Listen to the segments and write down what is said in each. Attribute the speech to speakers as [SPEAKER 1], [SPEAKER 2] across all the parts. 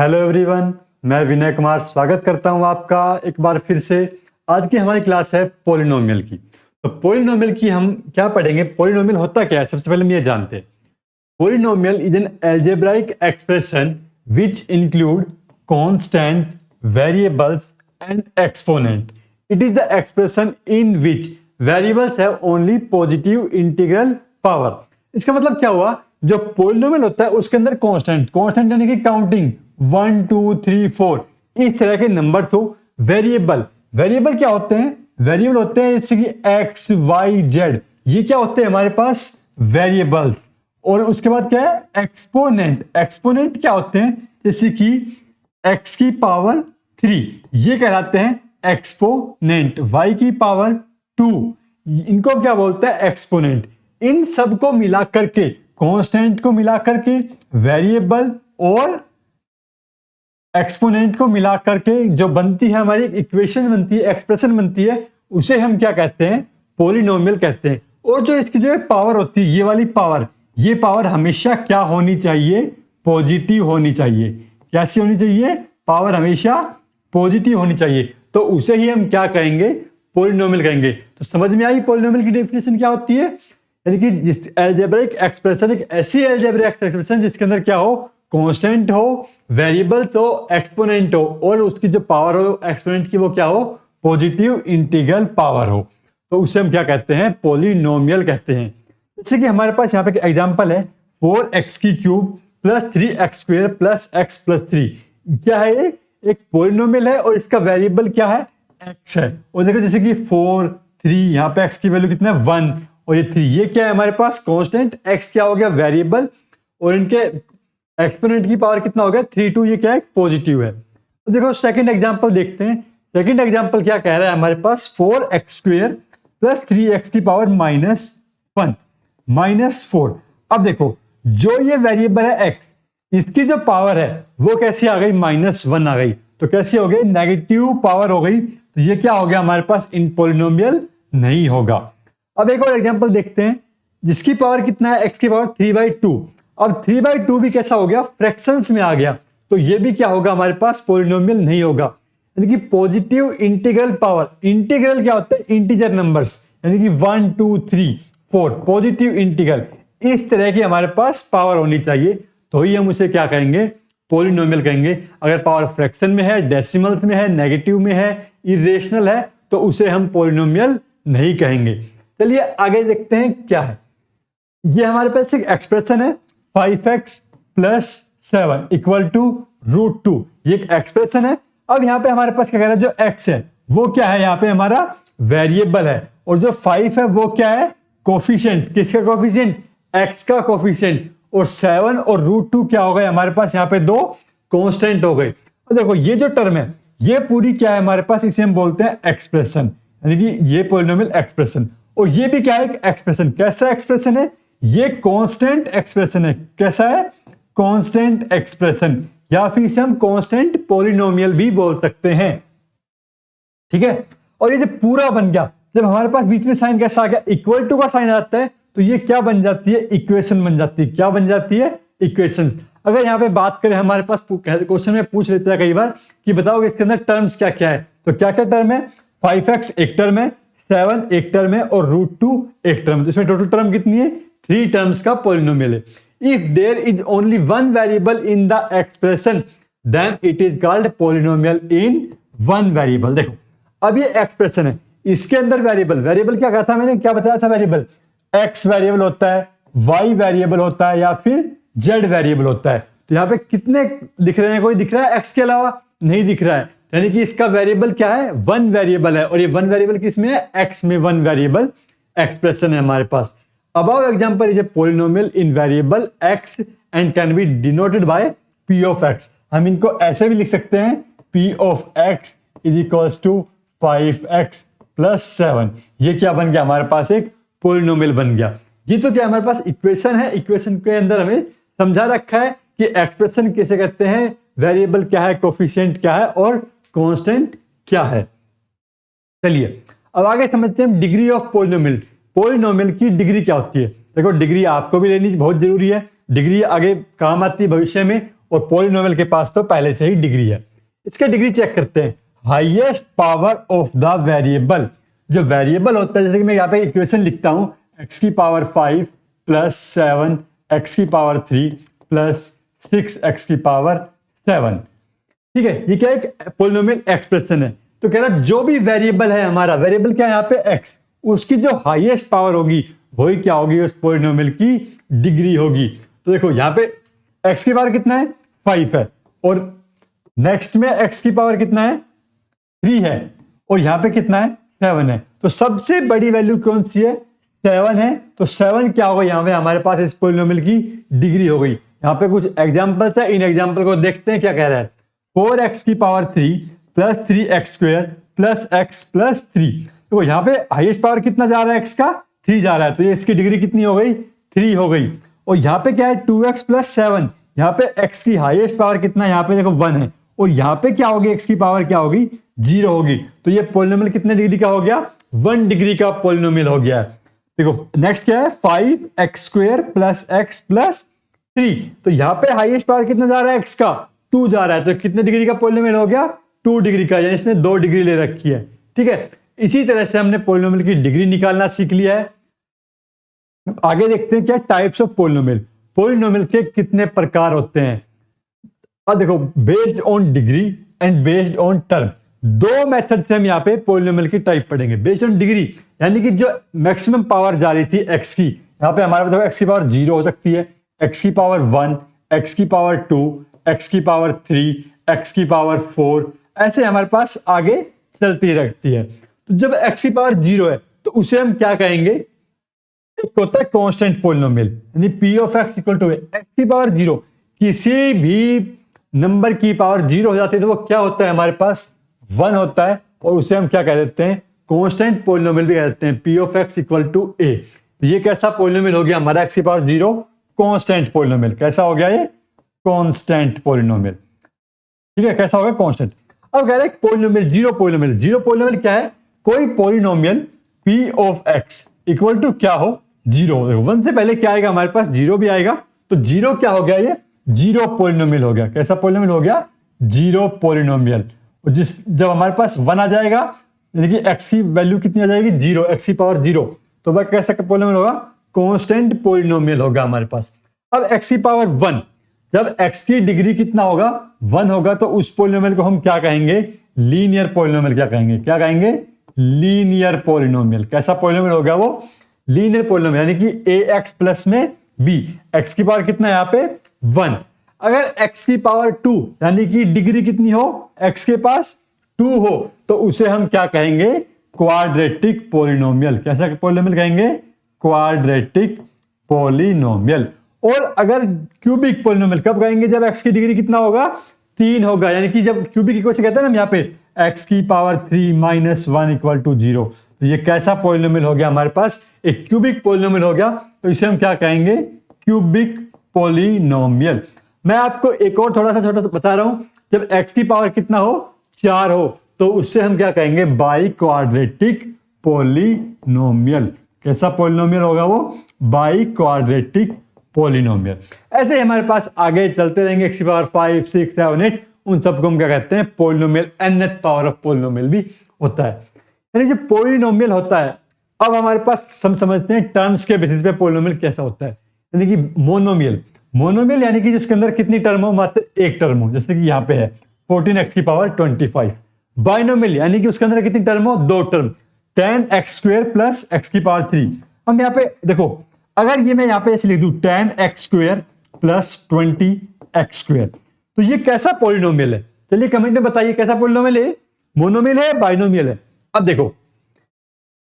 [SPEAKER 1] Hello everyone, मैं विनय कुमार स्वागत करता हूं आपका एक बार फिर से। आज की हमारी क्लास है पॉलिनोमियल की। तो पॉलिनोमियल की हम क्या पढ़ेंगे, पॉलिनोमियल होता क्या है, सबसे पहले हम ये जानते हैं। Polynomial is an algebraic expression which include constant, variables and exponent. It is the expression in which variables have only positive integral power. इसका मतलब क्या हुआ, जो पॉलिनोमियल होता है उसके अंदर कांस्टेंट यानी कि काउंटिंग 1 2 3 4 इस तरह के नंबर हो। वेरिएबल क्या होते हैं, वेरिएबल होते हैं जैसे कि एक्स वाई जेड, ये क्या होते हैं हमारे पास वेरिएबल्स। और उसके बाद क्या है एक्सपोनेंट क्या होते हैं जैसे कि एक्स की पावर 3, ये कहलाते हैं एक्सपोनेंट। वाई की पावर 2, इनको क्या बोलते हैं एक्सपोनेंट। इन सबको मिला करके, कांस्टेंट को मिला करके, वेरिएबल और एक्सपोनेंट को मिला करके जो बनती है हमारी इक्वेशन बनती है, एक्सप्रेशन बनती है, उसे हम क्या कहते हैं, पॉलिनोमियल कहते हैं। और जो इसकी जो पावर होती है, ये वाली पावर, ये पावर हमेशा क्या होनी चाहिए, पॉजिटिव होनी चाहिए। कैसी होनी चाहिए, पावर हमेशा पॉजिटिव होनी चाहिए। तो उसे ही हम क्या कहेंगे, पॉलिनोमियल कहेंगे। तो समझ में आई पॉलिनोमियल की डेफिनेशन क्या होती है, यानी कि जिस अलजेब्रिक एक्सप्रेशन, एक ऐसी अलजेब्रिक एक्सप्रेशन जिसके अंदर क्या हो, कांस्टेंट हो, वेरिएबल हो, एक्सपोनेंट हो, और उसकी जो पावर हो एक्सपोनेंट की वो क्या हो, पॉजिटिव इंटीग्रल पावर हो, तो उसे हम क्या कहते हैं, पॉलिनोमियल कहते हैं। जैसे कि हमारे पास यहाँ पे एक एग्जांपल है, 4x की cube plus 3x square plus x plus 3। क्या है ये, एक पॉलिनोमियल है और इसका वेरिएबल क्या है, x है। और देखो जैसे कि 4 3, यहाँ पे x की वैल्यू कितना है 1, और ये 3, ये क्या है हमारे पास कांस्टेंट, x क्या हो गया वेरिएबल, और इनके एक्सपोनेंट की पावर कितना हो गया 3 2, ये क्या है पॉजिटिव है। तो देखो सेकंड एग्जांपल देखते हैं। सेकंड एग्जांपल क्या कह रहा है हमारे पास, 4x स्क्वायर प्लस 3x की पावर -1 -4। अब देखो जो ये वेरिएबल है x, इसकी जो पावर है वो कैसी आ गई, -1 आ गई। तो कैसी हो गई, नेगेटिव पावर हो गई। तो ये क्या हो गया हमारे पास, इन पॉलिनोमियल नहीं होगा। अब एक और एग्जांपल देखते हैं, जिसकी पावर कितना है, x की पावर 3/2। अब 3/2 भी कैसा हो गया, फ्रैक्शंस में आ गया। तो ये भी क्या होगा हमारे पास, पॉलिनोमियल नहीं होगा। यानी कि पॉजिटिव इंटीग्रल पावर, इंटीग्रल क्या होता है, इंटीजर नंबर्स, यानी कि 1 2 3 4, पॉजिटिव इंटीग्रल, इस तरह की हमारे पास पावर होनी चाहिए, तो ही हम उसे क्या कहेंगे, पॉलिनोमियल कहेंगे। अगर पावर फ्रैक्शन में है, डेसिमल्स में है, नेगेटिव में है, इरेशनल है, तो उसे हम पॉलिनोमियल नहीं कहेंगे। चलिए आगे देखते हैं क्या है। ये हमारे पास एक एक्सप्रेशन है, 5x प्लस 7 इक्वल टू √2, ये एक एक्सप्रेशन है। अब यहाँ पे हमारे पास क्या कह रहा है, जो x है वो क्या है, यहाँ पे हमारा वेरिएबल है, और जो 5 है वो क्या है, कोफिशिएंट। किसका कोफिशिएंट, x का कोफिशिएंट। और 7 और √2 क्या हो गए हमारे पास, यहाँ पे दो कांस्टेंट हो गए। और देखो ये जो टर्म है ये पूरी क्या है हमारे पास, इसे हम बोलते हैं एक्सप्रेशन, यानी कि ये पॉलिनोमियल एक्सप्रेशन। और ये भी क्या है, एक्सप्रेशन। कैसा एक्सप्रेशन है, ये कांस्टेंट एक्सप्रेशन है। कैसा है, कांस्टेंट एक्सप्रेशन, या फिर इसे हम कांस्टेंट पॉलिनोमियल भी बोल सकते हैं। ठीक है, और ये जब पूरा बन गया, जब हमारे पास बीच में साइन कैसा आ गया, इक्वल टू का साइन आता है, तो ये क्या बन जाती है, इक्वेशन बन जाती है। क्या बन जाती है, इक्वेशन। अगर यहाँ पे बात करें, हमारे पास क्वेश्चन में पूछ लेता है कई बार कि बताओ इसके अंदर टर्म्स क्या क्या है, तो क्या क्या टर्म है, 5x एक टर्म है, 7 एक टर्म है, और √2 एक टर्म है। तो इसमें टोटल टर्म कितनी है, 3 टर्म्स का पॉलिनोमियल है। If there is only one variable in the expression then it is called polynomial in one variable. देखो अब ये एक्सप्रेशन है, इसके अंदर वेरिएबल क्या कहा था मैंने, क्या बताया था, वेरिएबल x वेरिएबल होता है, y वेरिएबल होता है, या फिर z वेरिएबल होता है। तो यहाँ पे कितने दिख रहे हैं, कोई दिख रहा है x के अलावा, नहीं दिख रहा है। यानी कि इसका वेरिएबल क्या है, 1 वेरिएबल है, और ये 1 वेरिएबल किसमें है, x में 1 वेरिएबल एक्सप्रेशन है हमारे पास। Above example is a polynomial in variable x and can be denoted by p of x। हम इनको ऐसे भी लिख सकते हैं, p of x is equals to 5x plus 7। ये क्या बन गया हमारे पास, एक पॉलिनोमियल बन गया। ये तो क्या हमारे पास इक्वेशन है, इक्वेशन के अंदर हमें समझा रखा है कि एक्सप्रेशन किसे कहते हैं, वेरिएबल क्या है, कोफिशिएंट क्या है, और कांस्टेंट क्या है। चलिए अब आगे समझते हैं डिग्री ऑफ पॉलिनोमियल। पॉलिनोमियल की डिग्री क्या होती है। देखो डिग्री आपको भी लेनी बहुत जरूरी है, डिग्री आगे काम आती है भविष्य में, और पॉलिनोमियल के पास तो पहले से ही डिग्री है। इसका डिग्री चेक करते हैं। Highest power of the variable, जो वेरिएबल होता है, जैसे कि मैं यहाँ पे इक्वेशन लिखता हूं, x की पावर 5 प्लस 7 x की पावर 3 प्लस 6 x की पावर 7। ठीक है, ये क्या एक पॉलिनोमियल एक्सप्रेशन है। तो कह रहा जो भी वेरिएबल है, हमारा वेरिएबल क्या है यहाँ पे x, उसकी जो हाईएस्ट पावर होगी वही क्या होगी, उस पॉलिनोमियल की डिग्री होगी। तो देखो यहाँ पे x की पावर कितना है, 5 है, और नेक्स्ट में x की पावर कितना है, 3 है, और यहाँ पे कितना है, 7 है। तो सबसे बड़ी वैल्यू कौन सी है, 7 है। तो 7 क्या होगा, यहाँ पे हमारे पास इस पॉलिनोमियल की डिग्री हो गई। यहाँ पे कुछ एग्जांपल्स है, इन एग्जांपल को देखते हैं क्या कह रहा है। 4x की power 3 plus 3x square plus x plus 3। तो यहाँ पे हाईएस्ट पावर कितना जा रहा है, x का 3 जा रहा है, तो ये इसकी डिग्री कितनी हो गई, 3 हो गई। और यहाँ पे क्या है, 2x प्लस 7, यहाँ पे x की हाईएस्ट पावर कितना है, यहाँ पे देखो 1 है, और यहाँ पे क्या होगी, x की पावर क्या होगी, 0 होगी। तो ये पॉलिनोमियल कितने डिग्री का हो गया, 1 डिग्री का पॉलिनोमियल हो गया है। देखो नेक्स्ट क्या है, 5x square plus x plus 3। तो यहाँ पे हाईएस्ट पावर कितना जा रहा है, x का 2 जा रहा है, तो कितने डिग्री का पॉलिनोमियल हो गया, 2 डिग्री का, यानी इसने 2 डिग्री ले रखी है। ठीक है, इसी तरह से हमने पॉलिनोमियल की डिग्री निकालना सीख लिया है। आगे देखते हैं क्या टाइप्स ऑफ पॉलिनोमियल, पॉलिनोमियल के कितने प्रकार होते हैं। अब देखो, based on degree and based on term, दो मेथड से हम यहाँ पे पॉलिनोमियल की टाइप पढ़ेंगे। बेस्ड ऑन डिग्री यानी कि जो मैक्सिमम पावर जा रही थी x की, यहाँ पे हमारे पास x की पावर 0 हो सकती है, x की पावर 1, x की पावर 2, x की पावर 3, x की पावर 4, ऐसे हमारे पास आगे चलती रहती है। तो जब x की पावर 0 है तो उसे हम क्या कहेंगे, एक होता है कांस्टेंट पॉलिनोमियल, यानी p of x equal to x की पावर 0, किसी भी नंबर की पावर 0 हो जाती है तो वो क्या होता है, हमारे पास 1 होता है, और उसे हम क्या कह देते हैं, कांस्टेंट पॉलिनोमियल भी कह देते हैं, p of x equal to a। ये कैसा पॉलिनोमियल हो गया हमारा, x की पावर 0 कांस्टेंट पॉलिनोमियल। कैसा हो गया ये, कांस्टेंट पॉलिनोमियल। ठीक है, कैसा होगा, कांस्टेंट। अब कह रहे हैं polynomial, zero polynomial. Zero polynomial क्या है, कोई polynomial p of x equal to क्या हो, 0। देखो 1 से पहले क्या आएगा, हमारे पास 0 भी आएगा, तो 0 क्या हो गया, ये जीरो पॉलिनोमियल हो गया। कैसा पॉलिनोमियल हो गया, जीरो पॉलिनोमियल। और जब हमारे पास 1 आ जाएगा, यानी कि x की वैल्यू कितनी आ जाएगी, 0, x की पावर 0, तो वह कैसा पॉलिनोमियल होगा, कांस्टेंट पॉलिनोमियल होगा हमारे पास। अब x की पावर 1, जब x की डिग्री कितना होगा, 1 होगा, तो उस पॉलिनोमियल को हम क्या कहेंगे, लीनियर पॉलिनोमियल। क्या कहेंगे, क्या कहेंगे, लीनियर पॉलिनोमियल। कैसा पॉलिनोमियल होगा वो, लीनियर पॉलिनोमियल, यानी कि ax प्लस में b, x की पावर कितना है यहाँ पे 1। अगर x की पावर 2 यानी कि डिग्री कितनी हो, x के पास 2 हो, तो उसे हम क्या कहेंगे, क्वाड्रेटिक पॉलिनोमियल। कैसा पॉलिनोमियल कहेंगे, क्वाड्रेटिक पॉलिनोमियल। और अगर क्यूबिक पॉलिनोमियल कब कहेंगे, जब x की डिग्री कितना होगा, 3 होगा, यानी कि जब क्यूबिक इक्वेशन कहते हैं ना यहाँ पे x की पावर 3 माइनस 1 इक्वल टू 0, तो ये कैसा पॉलिनोमियल हो गया हमारे पास, एक क्यूबिक पॉलिनोमियल हो गया। तो इसे हम क्या कहेंगे, क्यूबिक पॉलिनोमियल। मैं आपको एक और थोड़ा सा छोटा सा बता रहा हूं, जब x की पावर कितना हो, 4 हो, तो उससे हम क्या कहेंगे, बाई क्वाड्रेटिक पॉलिनोमियल। कैसा पॉलिनोमियल होगा वो, बाई क्वाड्रेटिक पॉलिनोमियल। ऐसे ही हमारे पास आगे चलते रहेंगे, x की पावर 5, 6, 7, 8, उन सबको हम क्या कहते हैं, polynomial. nth power of polynomial भी होता है। यानी जो पॉलिनोमियल होता है, अब हमारे पास हम समझते हैं टर्म्स के बेसिस पे पॉलिनोमियल कैसा होता है। यानी कि मोनोमियल, मोनोमियल यानी कि जिसके अंदर कितनी टर्म हो, मात्र एक टर्म हो, जैसे कि यहाँ पे है 14x की पावर 25। बाइनोमियल यानी कि उसके अंदर कितनी टर्म हो, 2 term, 10x square plus x की पावर 3। हम यहाँ पे देखो, अगर ये मैं यहाँ पे ऐसे लिख दूं 10x square plus 20x square, तो ये कैसा पॉलिनोमियल है, चलिए कमेंट में बताइए कैसा पॉलिनोमियल है, मोनोमियल है, बाइनोमियल है। अब देखो,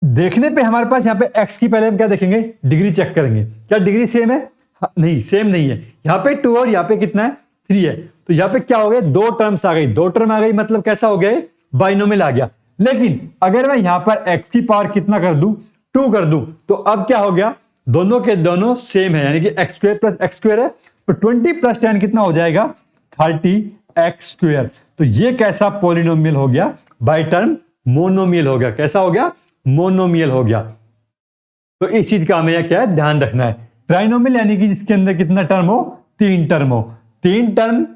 [SPEAKER 1] देखने पे हमारे पास यहाँ पे x की पहले हम क्या देखेंगे, डिग्री चेक करेंगे, क्या डिग्री सेम है, नहीं सेम नहीं है। यहाँ पे 2 और यहाँ पे कितना है, 3 है, तो यहाँ पे क्या हो गया, 2 टर्म्स आ गई, 2 टर्म आ गई, मतलब कैसा हो गया, बाइनोमियल आ गया। लेकिन अगर मैं यहाँ पर x की पावर कितना कर दूं, 2 कर दूं, तो अब क्या हो गया, दोनों के दोनों सेम है, यानी कि x square plus x square है, तो 20 प्लस 10 कितना हो जाएगा, 30x स्क्वायर। तो ये कैसा पॉलिनोमियल हो गया, बाय टर्म मोनोमियल हो गया। कैसा हो गया, मोनोमियल हो गया। तो इस चीज का हमें क्या है, ध्यान रखना है। ट्राइनोमियल यानी कि जिसके अंदर कितना टर्म हो, 3 टर्म हो। तीन टर्म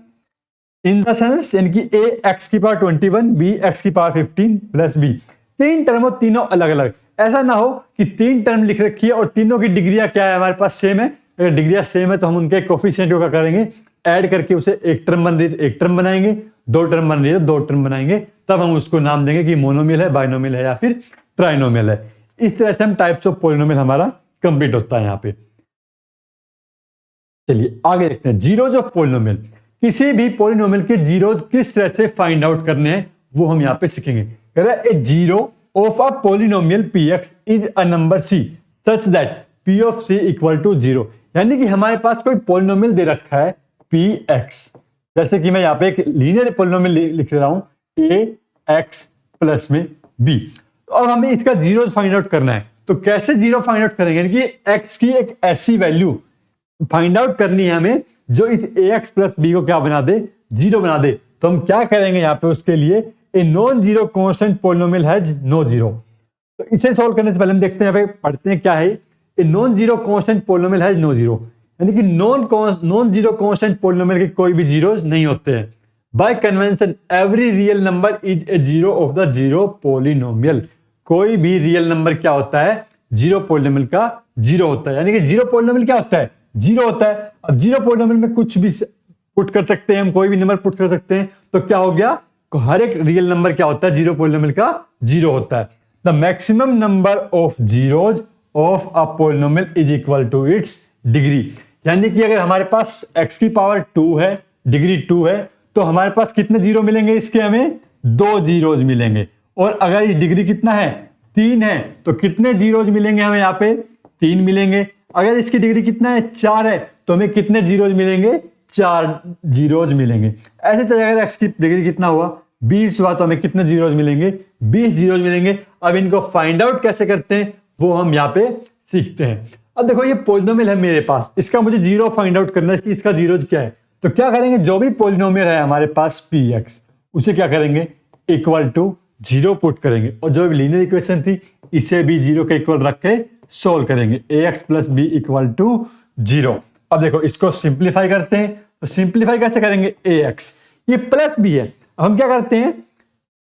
[SPEAKER 1] इन द सेंस, यानी कि ए एक्स की पावर 21, बी एक्स की पावर 15 प्लस बी, तीन टर्म हो, तीनों अलग अलग। ऐसा ना हो कि तीन टर्म लिख रखी है और तीनों की डिग्रियां क्या है हमारे पास सेम है। अगर डिग्रियां सेम है तो हम उनके कोफिशिएंट को क्या करेंगे, ऐड करके उसे एक टर्म बन रही है तो एक टर्म बनाएंगे, दो टर्म बन रही है तो दो टर्म बनाएंगे, तब हम उसको नाम देंगे कि मोनोमियल है, बाइनोमियल है या फिर ट्राइनोमियल है। इस तरह से हम टाइप्स ऑफ पॉलिनोमियल हमारा कंप्लीट होता है यहाँ पे। चलिए आगे देखते हैं जीरोज ऑफ पॉलिनोमियल। किसी भी पॉलिनोमियल के जीरोज किस तरह से फाइंड आउट करने हैं वो हम यहाँ पे सीखेंगे। कह रहा है a zero of a polynomial px is a number c such that p of c equal to 0। यानी कि हमारे पास कोई पॉलिनोमियल दे रखा है px, जैसे कि मैं यहाँ पे एक लीनियर पॉलिनोमियल लिख रहा हूं ax प्लस में b। और हमें इसका जीरो फाइंड आउट करना है, तो कैसे जीरो फाइंड आउट करेंगे, यानी कि x की एक ऐसी वैल्यू फाइंड आउट करनी है हमें जो इस ax प्लस बी को क्या बना दे, जीरो बना दे। तो हम क्या करेंगे यहाँ पे, उसके लिए a non zero constant polynomial has no zero. तो इसे सॉल्व करने से पहले हम देखते हैं यहाँ पे पढ़ते हैं क्या है। A non zero constant polynomial has no zero, यानी कि नॉन जीरो कांस्टेंट पॉलिनोमियल के कोई भी जीरोस नहीं होते हैं। Bye convention every real number is a zero of the zero polynomial. कोई भी रियल नंबर क्या होता है, जीरो पॉलिनोमियल का जीरो होता है। यानी कि जीरो पॉलिनोमियल क्या होता है, जीरो होता है। अब जीरो पॉलिनोमियल में कुछ भी पुट कर सकते हैं हम, कोई भी नंबर पुट कर सकते हैं, तो क्या हो गया, हर एक रियल नंबर क्या होता है, जीरो पॉलिनोमियल का जीरो होता है। The maximum number of zeros of a polynomial is equal to its degree. यानी कि अगर हमारे पास x की पावर 2 है, डिग्री 2 है, तो हमारे पास कितने जीरो मिलेंगे, इसके हमें दो जीरोज मिलेंगे। और अगर इस डिग्री कितना है, 3 है, तो कितने जीरोज मिलेंगे हमें यहाँ पे, 3 मिलेंगे। अगर इसकी डिग्री कितना है, 4 है, तो हमें कितने जीरोज मिलेंगे, 4 जीरोज मिलेंगे। ऐसे तो अगर x की डिग्री कितना हुआ, 20 हुआ, तो हमें कितने जीरोज मिलेंगे, 20 जीरोज मिलेंगे। अब इनको फाइंड आउट कैसे करते हैं वो हम यहाँ पे सीखते हैं। अब देखो ये पॉलिनोमियल है मेरे पास, इसका मुझे जीरो फाइंड आउट करना है कि इसका जीरोज क्या है। तो क्या करेंगे, जो भी पॉलिनोमियल है हमारे पास px, उसे क्या करेंगे, इक्वल टू जीरो पुट करेंगे, और जो लीनियर इक्वेशन थी इसे भी जीरो के इक्वल रख के सोल्व करेंगे। ax plus b equal to 0। अब देखो इसको सिंप्लीफाई करते हैं, तो सिंप्लीफाई कैसे करेंगे, ax ये प्लस बी है। हम क्या करते हैं,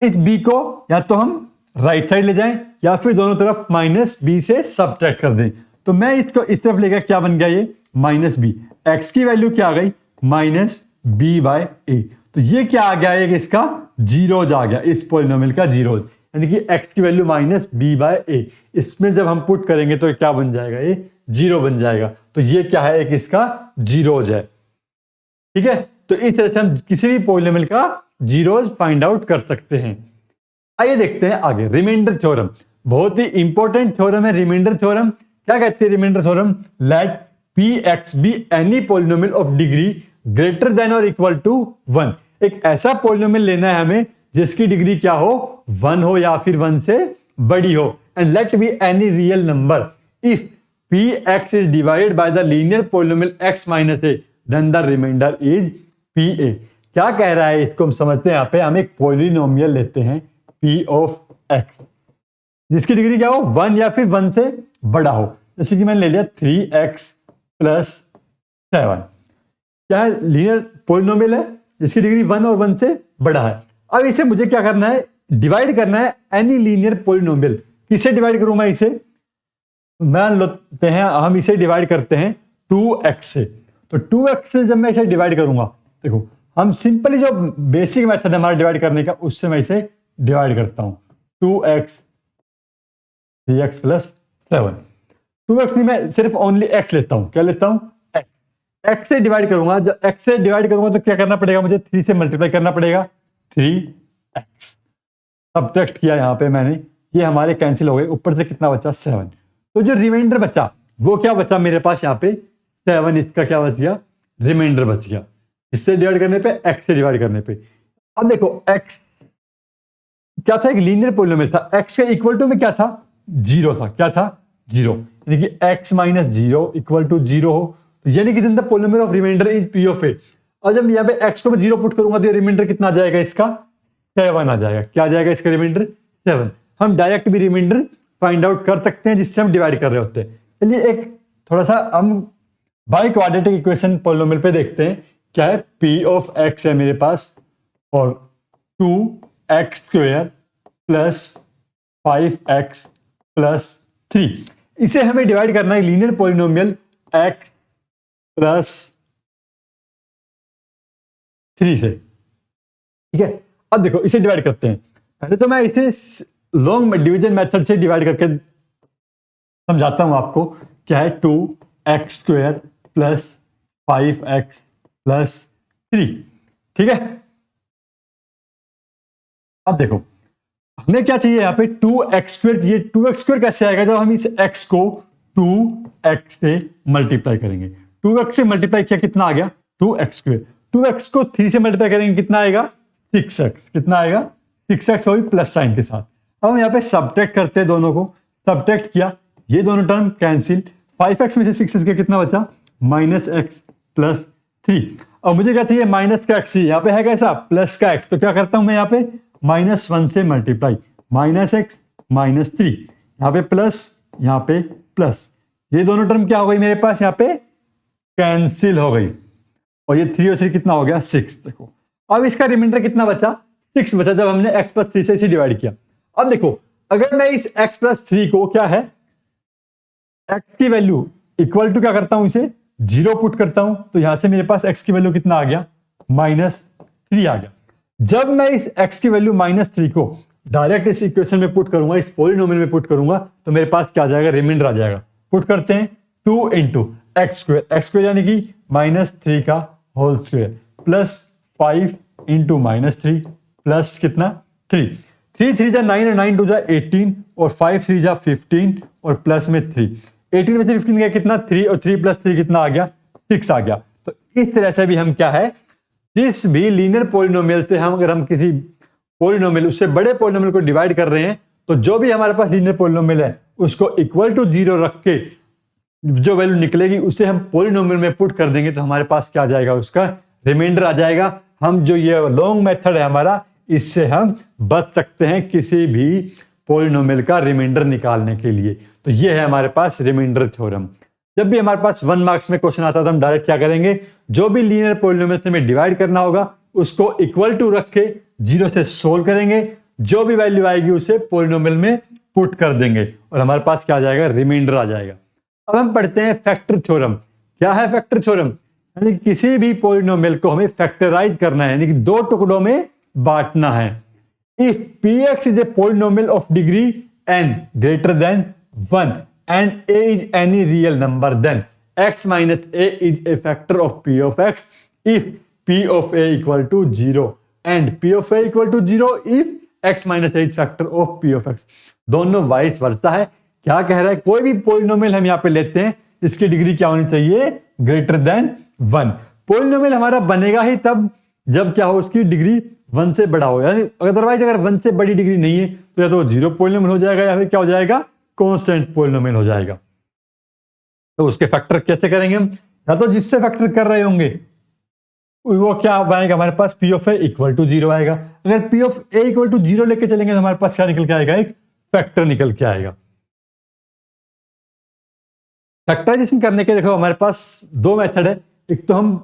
[SPEAKER 1] इस b को या तो हम राइट साइड ले जाएं या फिर दोनों तरफ माइनस बी से सब्ट्रैक्ट कर दें। तो मैं इसको इस तरफ ले गया, क्या बन गया ये माइनस बी। एक्स की वैल्यू क्या आ गई, माइनस बी बाय ए। तो ये क्या आ गया, एक इसका जीरोज आ गया, इस पॉलिनोमियल का जीरोज, यानी कि x की वैल्यू माइनस बी बाय ए। इसमें जब हम पुट करेंगे तो क्या बन जाएगा, ये जीरो बन जाएगा। तो ये क्या है, एक इसका जीरोज है। ठीक है, तो इस तरह से हम किसी भी पॉलिनोमियल का जीरोज फाइंड आउट कर सकते हैं। आइए देखते हैं आगे, रिमाइंडर थ्योरम। बहुत ही इंपॉर्टेंट थ्योरम है रिमाइंडर थ्योरम। क्या कहते हैं remainder theorem, let px be any polynomial of degree greater than और इक्वल टू 1। एक ऐसा पॉलिनोमियल लेना है हमें जिसकी डिग्री क्या हो, 1 हो या फिर 1 से बड़ी हो। And let be any real number if px is divided by the linear polynomial x minus a, then the remainder is pa। क्या कह रहा है, इसको हम समझते हैं। यहाँ पे हम एक पॉलिनोमियल लेते हैं p ऑफ x जिसकी डिग्री क्या हो, 1 या फिर 1 से बड़ा हो। जैसे कि मैंने ले लिया 3x प्लस 7, क्या है, लीनियर पॉलिनोमियल है जिसकी डिग्री 1 और 1 से बड़ा है। अब इसे मुझे क्या करना है, डिवाइड करना है एनी लीनियर पॉलिनोमियल। किससे डिवाइड करूंगा इसे, मान लेते हैं हम इसे डिवाइड करते हैं 2x से। तो 2x से जब मैं इसे डिवाइड करूंगा, देखो हम सिंपली जो बेसिक मेथड है हमारा डिवाइड करने का, उससे मैं इसे डिवाइड करता हूं। 2x 3x प्लस 7, 2x नहीं, मैं सिर्फ ओनली x लेता हूं। क्या लेता हूं, x से डिवाइड करूंगा। जब x से डिवाइड करूंगा तो क्या करना पड़ेगा, मुझे 3 से मल्टीप्लाई करना पड़ेगा। 3x सब्ट्रैक्ट किया यहां पे मैंने, ये हमारे कैंसिल हो गए। ऊपर से कितना बचा, 7। तो जो रिमाइंडर बचा वो क्या बचा मेरे पास यहाँ पे, 7। इसका क्या बच गया, रिमाइंडर बच गया। इससे डिवाइड करने पे, x से डिवाइड करने पे। अब देखो x क्या था, एक लीनियर पॉलिनोमियल था। x के इक्वल टू में क्या था, 0 था। क्या था, 0, यानी कि x माइनस 0 इक्वल टू 0 हो। तो यानी कि the polynomial of remainder is p of a। और जब यहाँ पे x को मैं 0 पुट करूंगा तो रिमाइंडर कितना आ जाएगा, इसका 7 आ जाएगा। क्या आ जाएगा इसका रिमाइंडर, 7। हम डायरेक्ट भी रिमाइंडर फाइंड आउट कर सकते हैं जिससे हम डिवाइड कर रहे होते हैं। चलिए एक थोड़ा सा हम बाई क्वाड्रेटिक इक्वेशन पॉलिनोमियल पे देखते हैं क्या है, पी ऑफ एक्स है मेरे पास, और 2x² प्लस 5x प्लस 3, इसे हमें डिवाइड करना है लीनियर पॉलिनोमियल x प्लस 3 से। ठीक है, अब देखो इसे डिवाइड करते हैं। पहले तो मैं इसे लॉन्ग डिवीजन मेथड से डिवाइड करके समझाता हूं आपको। क्या है, 2x² प्लस 5x प्लस 3। ठीक है, अब देखो हमें क्या चाहिए, यहां पे 2x² चाहिए। 2x² कैसे आएगा, जब हम इस x को 2x से मल्टीप्लाई करेंगे। 2x से मल्टीप्लाई किया कितना आ गया, 2x²। 2x को 3 से मल्टीप्लाई करेंगे कितना आएगा, 6x। कितना आएगा, 6x, वही प्लस साइन के साथ। अब हम यहाँ पे सब्ट्रैक्ट करते हैं, दोनों को सब्ट्रैक्ट किया, ये दोनों टर्म कैंसिल। 5x में से 6x के कितना बचा, -x प्लस 3। अब मुझे क्या चाहिए, माइनस का x, यहाँ पे है कैसा, प्लस का x। तो क्या करता हूं मैं यहाँ पे -1 से मल्टीप्लाई, -x -3, यहाँ पे प्लस, यहाँ पे प्लस, ये दोनों टर्म क्या हो गई मेरे पास, यहाँ पे कैंसिल हो गई। और ये 3 और 3 कितना हो गया, 6। देखो अब इसका रिमाइंडर कितना बचा, 6 बचा, जब हमने x प्लस 3 से इसे डिवाइड किया। अब देखो अगर मैं इस x प्लस 3 को क्या है, x की वैल्यू इक्वल टू क्या करता हूं, इसे 0 पुट करता हूं, तो यहां से मेरे पास x की वैल्यू कितना आ गया, -3 आ गया। जब मैं इस x की वैल्यू -3 को डायरेक्ट इस इक्वेशन में पुट करूंगा, इस पॉलिनोमियल में पुट करूंगा, तो मेरे पास क्या आ जाएगा, रिमाइंडर आ जाएगा। पुट करते हैं, 2 इंटू x² यानी कि -3 का whole square plus 5 into -3 plus कितना 3। 3 3 जा 9 और 9 2 जा 18 और 5 3 जा 15 और प्लस में 3। 18 में से 15 गया कितना, 3, और 3 प्लस 3 कितना आ गया, 6 आ गया। तो इस तरह से भी हम क्या है, जिस भी लीनियर पॉलिनोमियल से हम अगर हम किसी पॉलिनोमियल, उससे बड़े पॉलिनोमियल को डिवाइड कर रहे हैं, तो जो भी हमारे पास लीनियर पॉलिनोमियल है उसको इक्वल टू 0 रख के जो वैल्यू निकलेगी उसे हम पॉलिनोमियल में पुट कर देंगे, तो हमारे पास क्या आ जाएगा, उसका रिमाइंडर आ जाएगा। हम जो ये लॉन्ग मेथड है हमारा, इससे हम बच सकते हैं किसी भी पॉलिनोमियल का रिमाइंडर निकालने के लिए। तो ये है हमारे पास रिमाइंडर थ्योरम। जब भी हमारे पास 1 मार्क्स में क्वेश्चन आता है तो हम डायरेक्ट क्या करेंगे, जो भी लीनियर पॉलिनोमियल से हमें डिवाइड करना होगा उसको इक्वल टू रख के 0 से सोल्व करेंगे, जो भी वैल्यू आएगी उसे पॉलिनोमियल में पुट कर देंगे और हमारे पास क्या आ जाएगा, रिमाइंडर आ जाएगा। अब हम पढ़ते हैं फैक्टर थ्योरम। क्या है फैक्टर थ्योरम, यानी किसी भी पॉलिनोमियल को हमें फैक्टराइज करना है, यानी कि 2 टुकड़ों में बांटना है। If px is a polynomial of degree n greater than 1 and a is any real number, then x minus a is a factor of p of x if p of a equal to 0 and p of a equal to 0 if x minus a is factor of p of x। दोनों vice versa है। क्या कह रहा है, कोई भी polynomial हम यहां पे लेते हैं इसकी डिग्री क्या होनी चाहिए, ग्रेटर देन 1। पॉलिनोमियल हमारा बनेगा ही तब जब क्या हो, उसकी डिग्री 1 से बड़ा हो, यानी अदरवाइज अगर 1 से बड़ी डिग्री नहीं है तो या तो 0 पॉलिनोमियल हो जाएगा या फिर क्या हो जाएगा, कांस्टेंट पॉलिनोमियल हो जाएगा। तो उसके फैक्टर कैसे करेंगे हम, या तो जिससे फैक्टर कर रहे होंगे वो क्या आएगा हमारे पास, P of A equal to 0 आएगा। अगर P of A equal to 0 लेके चलेंगे तो हमारे पास क्या निकल के आएगा, एक फैक्टर निकल के आएगा। फैक्टराइजेशन करने के देखो हमारे पास 2 मेथड है, एक तो हम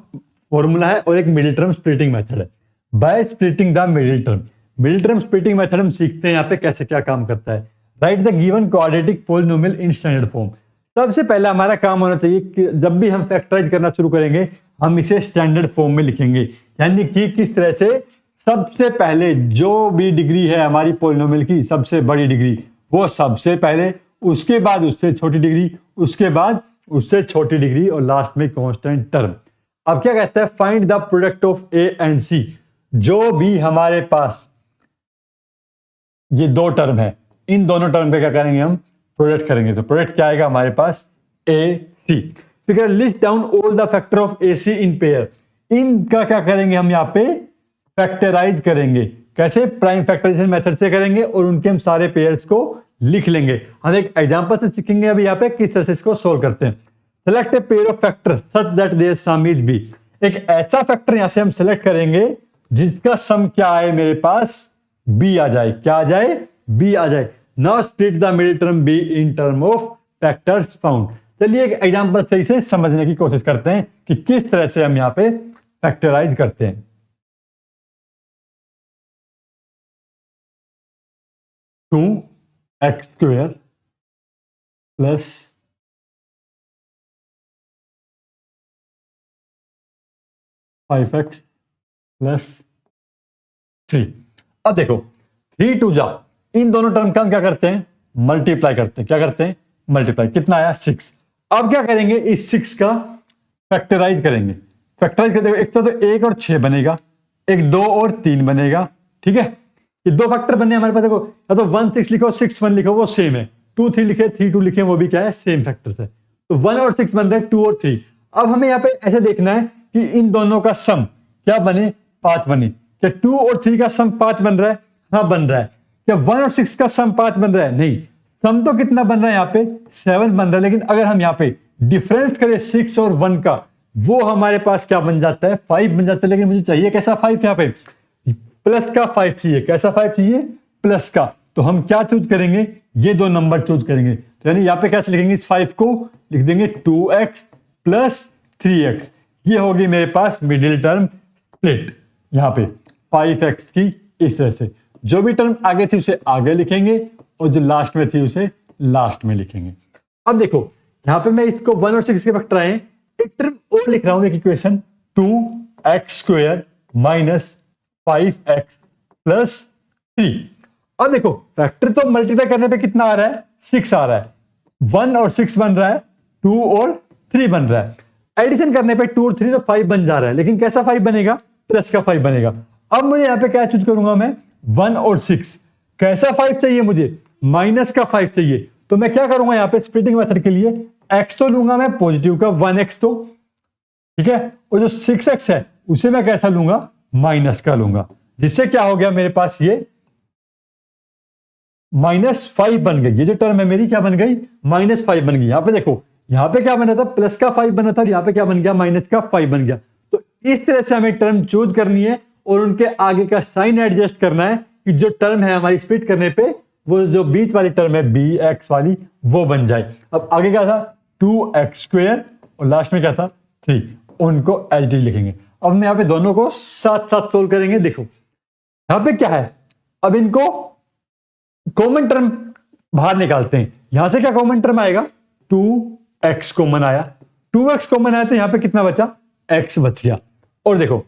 [SPEAKER 1] फॉर्मूला है और एक मिडिल टर्म स्प्लिटिंग मेथड है। By splitting the middle term splitting method हम सीखते हैं यहाँ पे कैसे क्या काम करता है। Right the given quadratic polynomial in standard form. सबसे पहला हमारा काम होना चाहिए कि जब भी हम फैक्टराइज करना शुरू करेंगे हम इसे स्टैंडर्ड फॉर्म में लिखेंगे, यानी कि किस तरह से सबसे पहले जो भी डिग्री है हमारी पॉलिनोमियल की, सबसे बड़ी डिग्री वो सबसे पहले, उसके बाद उससे छोटी डिग्री, उसके बाद उससे छोटी डिग्री और लास्ट में कांस्टेंट टर्म। अब क्या कहता है, find the product of A and C. जो भी हमारे पास ये 2 टर्म है, इन दोनों टर्म पे क्या करेंगे, हम प्रोडक्ट करेंगे। तो प्रोडक्ट क्या आएगा हमारे पास, ए सी। फिर list down all the factor of a c in pair. इनका क्या करेंगे हम यहाँ पे फैक्टराइज करेंगे। कैसे, प्राइम फैक्टराइजेशन मेथड से करेंगे और उनके हम सारे पेयर्स को लिख लेंगे। हम एक एग्जांपल से सीखेंगे अभी यहाँ पे किस तरह से इसको सोल्व करते हैं। Select a pair of factor such that their sum is b. एक ऐसा फैक्टर यहां से हम सेलेक्ट करेंगे जिसका सम क्या आए मेरे पास, बी आ जाए। क्या आ जाए, बी आ जाए। Now split the middle term be in term of factors found. चलिए एक एग्जांपल से इसे समझने की कोशिश करते हैं कि किस तरह से हम यहाँ पे फैक्टराइज करते हैं। 2x² plus 5x plus 3। अब देखो 3 2 जा, इन दोनों टर्म का हम क्या करते हैं, मल्टीप्लाई करते हैं। क्या करते हैं, मल्टीप्लाई। कितना आया, 6। अब क्या करेंगे, इस 6 का फैक्टराइज करेंगे। फैक्टराइज करते हुए एक तो 1 और 6 बनेगा, एक 2 और 3 बनेगा। ठीक है, ये दो फैक्टर बने हमारे पास। देखो या तो 1 6 लिखो, 6 1 लिखो, वो सेम है। 2 3 लिखे, 3 2 लिखे, वो भी क्या है, सेम फैक्टर्स है। तो 1 और 6 बन रहे हैं, 2 और 3। अब हमें यहाँ पे ऐसे देखना है कि इन दोनों का सम क्या बने, 5 बने। क्या 2 और 3 का सम 5 बन रहा है? हाँ बन रहा है। क्या 1 और 6 का सम 5 बन रहा है? नहीं। सम तो कितना बन रहा है यहाँ पे, 7 बन रहा है। लेकिन अगर हम यहाँ पे डिफरेंस करें 6 और 1 का, वो हमारे पास क्या बन जाता है, 5 बन जाता है। लेकिन मुझे चाहिए कैसा 5, यहाँ पे प्लस का 5 चाहिए। कैसा 5 चाहिए, प्लस का। तो हम क्या चूज करेंगे, ये दो नंबर चूज करेंगे। तो यानी यहाँ पे कैसे लिखेंगे, इस 5 को लिख देंगे 2x प्लस 3x। ये होगी मेरे पास मिडिल टर्म स्प्लिट, यहाँ पे 5x की इस तरह से। जो भी टर्म आगे थी उसे आगे लिखेंगे और जो लास्ट में थी उसे लास्ट में लिखेंगे। अब देखो यहां पे मैं इसको 1 और 6 के फैक्टर आए, एक टर्म और लिख रहा हूं, एक equation 2x² minus 5x plus 3। अब देखो फैक्टर तो मल्टीप्लाई करने पे कितना आ रहा है, 6 आ रहा है। 1 और 6 बन रहा है, 2 और 3 बन रहा है। एडिशन करने पे 2 और 3 तो 5 बन जा रहा है। लेकिन कैसा 5 बनेगा, प्लस का 5 बनेगा। अब मुझे यहां पे क्या चूज करूंगा मैं, 1 और 6। कैसा 5 चाहिए मुझे, माइनस का 5 चाहिए। तो मैं क्या करूंगा यहाँ पे स्प्लिटिंग मेथड के लिए, x तो लूंगा मैं पॉजिटिव का 1x तो, ठीक है। और जो 6x है उसे मैं कैसा लूंगा, माइनस का लूंगा। जिससे क्या हो गया मेरे पास, ये -5 बन गई। ये जो टर्म है मेरी क्या बन गई, -5 बन गई। यहां पे देखो, यहां पे क्या बना था, प्लस का 5 बना था, और यहां पे क्या बन गया, माइनस का 5 बन गया। तो इस तरह से हमें टर्म चूज करनी है और उनके आगे का साइन एडजस्ट करना है कि जो टर्म है हमारी स्प्लिट करने पे, वो जो बीच वाली टर्म है bx वाली, वो बन जाए। अब आगे क्या था, 2x² और लास्ट में क्या था, 3। उनको एच डी लिखेंगे। अब हम यहाँ पे दोनों को साथ साथ सोल्व करेंगे। देखो यहां पे क्या है, अब इनको कॉमन टर्म बाहर निकालते हैं। यहां से क्या कॉमन टर्म आएगा, 2x कॉमन आया। 2x कॉमन आया तो यहां पे कितना बचा, x बच गया। और देखो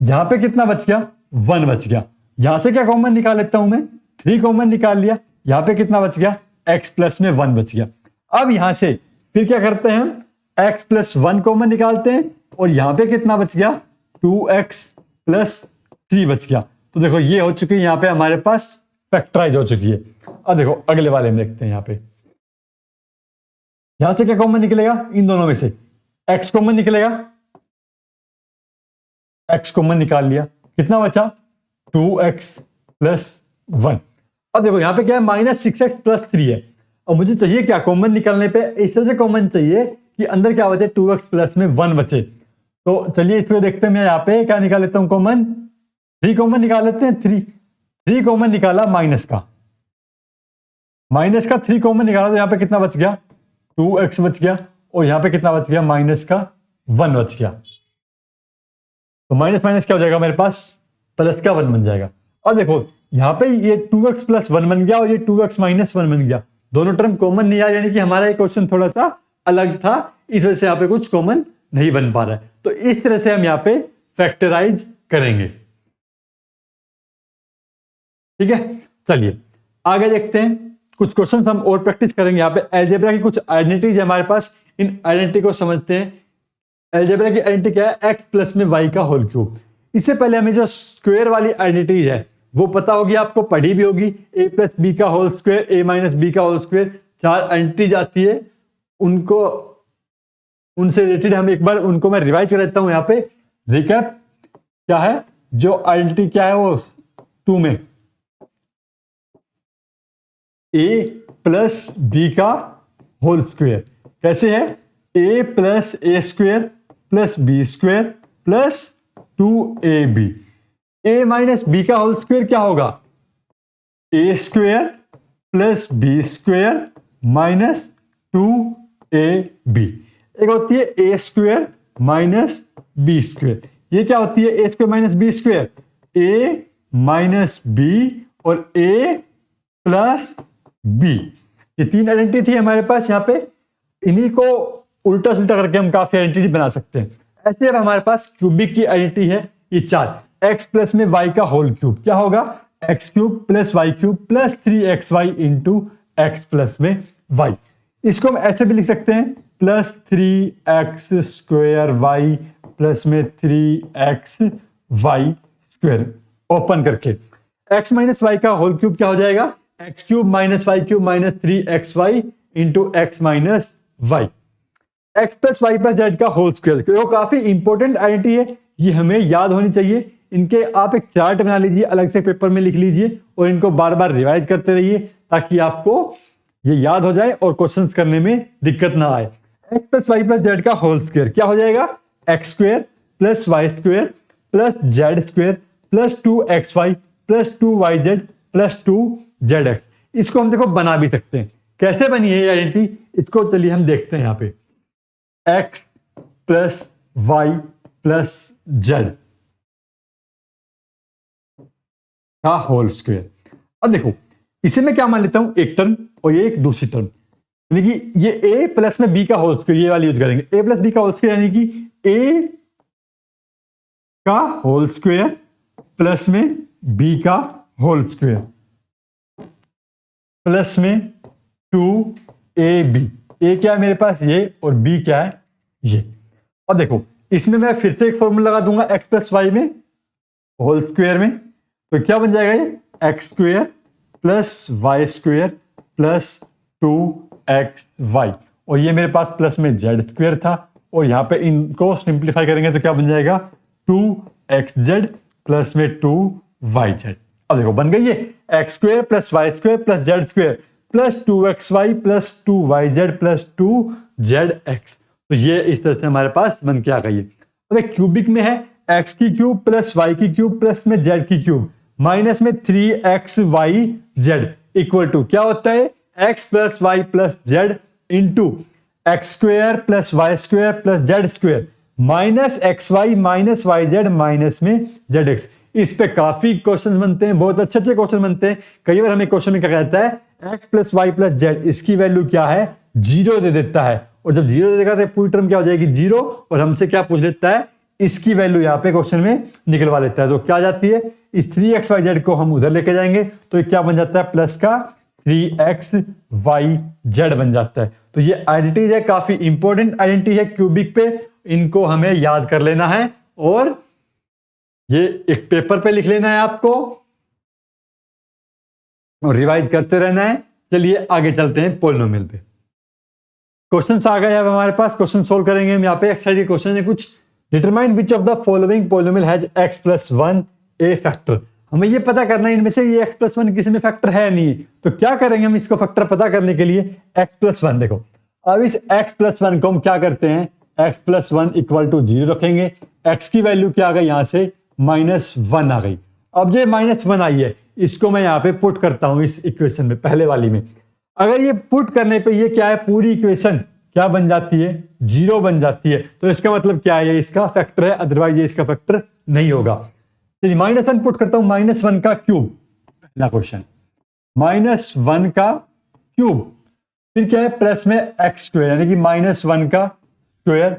[SPEAKER 1] यहां पे कितना बच गया, 1 बच गया। यहां से क्या कॉमन निकाल लेता हूं मैं, 3 कॉमन निकाल लिया। यहां पे कितना बच गया, x प्लस में 1 बच गया। अब यहां से फिर क्या करते हैं हम, x प्लस 1 कॉमन निकालते हैं और यहां पे कितना बच गया, 2x प्लस 3 बच गया। तो देखो ये हो चुकी है यहां पे हमारे पास फैक्टराइज हो चुकी है। अब देखो अगले वाले में देखते हैं। यहां पे यहां से क्या कॉमन निकलेगा, इन दोनों में से x कॉमन निकलेगा, x कॉमन निकाल लिया। कितना बचा, 2x प्लस 1। अब देखो यहां पे क्या है, -6x प्लस 3 है। और मुझे चाहिए क्या, कॉमन निकालने पे इस तरह से कॉमन चाहिए कि अंदर क्या बचे, 2x प्लस में 1 बचे। तो चलिए इस पे देखते हैं। मैं यहाँ पे क्या निकाल लेता हूं कॉमन, 3 कॉमन निकाल लेते हैं। 3 कॉमन निकाला, माइनस का 3 कॉमन निकाला तो यहां पे कितना बच गया, 2x बच गया। और यहां पे कितना बच गया, माइनस का 1 बच गया। तो माइनस माइनस क्या हो जाएगा मेरे पास, प्लस का 1 बन जाएगा। और देखो यहां पे ये 2x प्लस 1 बन गया और ये 2x माइनस 1 बन गया। दोनों टर्म कॉमन नहीं आया, यानी कि हमारा ये क्वेश्चन थोड़ा सा अलग था। इस वजह से यहां पे कुछ कॉमन नहीं बन पा रहा है। तो इस तरह से हम यहां पे फैक्टराइज करेंगे। ठीक है, चलिए आगे देखते हैं। कुछ क्वेश्चंस हम और प्रैक्टिस करेंगे। यहाँ पे अलजेब्रा की कुछ आइडेंटिटीज है हमारे पास, इन आइडेंटिटी को समझते हैं। अलजेब्रा की आइडेंटिटी क्या है, x प्लस में y का होल क्यूब। इससे पहले हमें जो स्क्वायर वाली आइडेंटिटी है वो पता होगी, आपको पढ़ी भी होगी। a प्लस बी का whole square, a minus b का होल स्क्वायर, 4 आइडेंटिटीज आती है। उनको उनसे रिलेटेड हम एक बार उनको मैं रिवाइज कर देता हूं। यहाँ पे रिकैप क्या है, जो आइडेंटिटी क्या है वो 2 में a प्लस बी का होल स्क्वायर कैसे है, a plus a square plus b square plus 2ab। a minus b का होल स्क्वायर क्या होगा, a square plus b square minus 2ab। एक होती है a square minus b square, ये क्या होती है, a square minus b square, a minus b और ए प्लस बी। ये तीन आइडेंटिटी थी हमारे पास यहाँ पे, इन्हीं को उल्टा सुल्टा करके हम काफी आइडेंटिटी बना सकते हैं। ऐसे अब हमारे पास क्यूबिक की आइडेंटिटी है ये चार, एक्स प्लस में वाई का होल क्यूब क्या होगा, x cube plus y cube plus 3xy into x plus में वाई। इसको हम ऐसे भी लिख सकते हैं, plus 3x square Y plus में 3x वाई स्क्वायर ओपन करके। x माइनस वाई का होल क्यूब क्या हो जाएगा, x cube minus y cube minus 3xy into x minus y, x plus y plus z का होल स्क्वायर। तो काफी important identity है, ये हमें याद होनी चाहिए। इनके आप एक चार्ट बना लीजिए, अलग से पेपर में लिख लीजिए और इनको बार बार रिवाइज करते रहिए ताकि आपको ये याद हो जाए और क्वेश्चंस करने में दिक्कत ना आए। X plus y plus z का होल स्क्वायर क्या हो जाएगा, x square plus y square plus z square plus 2xy plus 2yz plus 2zx। इसको हम देखो बना भी सकते हैं, कैसे बनी है ये आइडेंटिटी, इसको चलिए हम देखते हैं। यहाँ पे x plus y plus z का होल स्क्वायर। अब देखो इसे मैं क्या मान लेता हूं, एक टर्म और ये एक दूसरी टर्म, यानी कि ये a प्लस में b का होल स्क्वायर, ये वाली यूज करेंगे, a प्लस b का होल स्क्वायर, यानी कि a का होल स्क्वायर प्लस में b का होल स्क्वायर प्लस में 2ab। a क्या है मेरे पास ये और b क्या है ये। अब देखो इसमें मैं फिर से एक फॉर्मूला लगा दूंगा x प्लस वाई में होल स्क्वायर में, तो क्या बन जाएगा ये x square plus y square plus 2xy, और ये मेरे पास प्लस में जेड स्क्वायर था, और यहां पे इनको सिंप्लीफाई करेंगे तो क्या बन जाएगा 2xz प्लस में 2yz। अब देखो बन गई ये x square plus y square plus z square plus 2xy plus 2yz plus 2zx। तो ये इस तरह से हमारे पास बन के आ गई है। अब एक क्यूबिक में है एक्स की क्यूब प्लस वाई की क्यूब प्लस में जेड की क्यूब माइनस में 3xyz इक्वल टू क्या होता है, x plus y plus z into x square plus y square plus z square minus x y minus y z minus में z x. इस पे काफी क्वेश्चन बनते हैं, बहुत अच्छे अच्छे क्वेश्चन बनते हैं। कई बार हमें क्वेश्चन में क्या कहता है, x plus y plus z, इसकी वैल्यू क्या है, 0 दे देता है, और जब 0 दे देगा तो पूरी टर्म क्या हो जाएगी 0, और हमसे क्या पूछ लेता है, इसकी वैल्यू यहाँ पे क्वेश्चन में निकलवा लेता है। तो क्या जाती है, इस 3xyz को हम उधर लेके जाएंगे तो ये क्या बन जाता है, प्लस का 3xyz बन जाता है। तो ये आइडेंटिटी है, काफी इंपॉर्टेंट आइडेंटिटी है क्यूबिक पे, इनको हमें याद कर लेना है और ये एक पेपर पे लिख लेना है आपको और रिवाइज करते रहना है। चलिए आगे चलते हैं पॉलिनोमियल पे। क्वेश्चन आ गए अब हमारे पास, क्वेश्चन सोल्व करेंगे हम। यहाँ पे एक्सरसाइज के क्वेश्चन है कुछ। Determine which of the following polynomial has x plus 1 A factor. हमें ये पता करना है इनमें से ये x प्लस 1 किसी में फैक्टर है नहीं, तो क्या करेंगे हम इसको फैक्टर पता करने के लिए, x प्लस 1। देखो अब इस x प्लस 1 को हम क्या करते हैं, x प्लस 1 इक्वल टू 0 रखेंगे। x की वैल्यू क्या आ गई, यहां से -1 आ गई। अब ये -1 आई है, इसको मैं यहाँ पे पुट करता हूं इस इक्वेशन में, पहले वाली में। अगर ये पुट करने पे ये क्या है, पूरी इक्वेशन क्या बन जाती है, 0 बन जाती है। तो इसका मतलब क्या है, इसका फैक्टर है, अदरवाइज ये इसका फैक्टर नहीं होगा। चलिए -1 पुट करता हूं, -1 का क्यूब, पहला क्वेश्चन, -1 का क्यूब, फिर क्या है प्लस में एक्स स्क्वायर, यानी कि -1 का स्क्वायर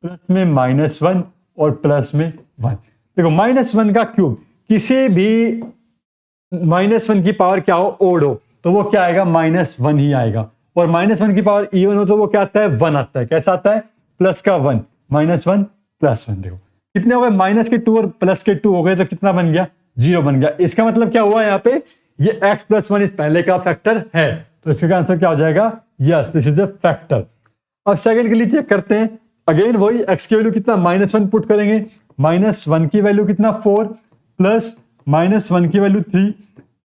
[SPEAKER 1] प्लस में -1 और प्लस में 1। देखो -1 का क्यूब, किसी भी -1 की पावर क्या हो, ओड हो, तो वो क्या आएगा, -1 ही आएगा। और -1 की पावर इवन हो तो वो क्या आता है, 1 आता है। कैसा आता है, प्लस का 1, -1 प्लस 1। देखो कितने हो गए, माइनस के 2 और प्लस के 2 हो गए, तो कितना बन गया, 0 बन गया। इसका मतलब क्या हुआ, यहाँ पे ये x प्लस 1 इस पहले का फैक्टर है, तो इसका आंसर क्या हो जाएगा, yes this is a factor. अब सेकंड के लिए चेक करते हैं, अगेन वही x की वैल्यू कितना, -1 पुट करेंगे, -1 की वैल्यू कितना 4 प्लस -1 की वैल्यू 3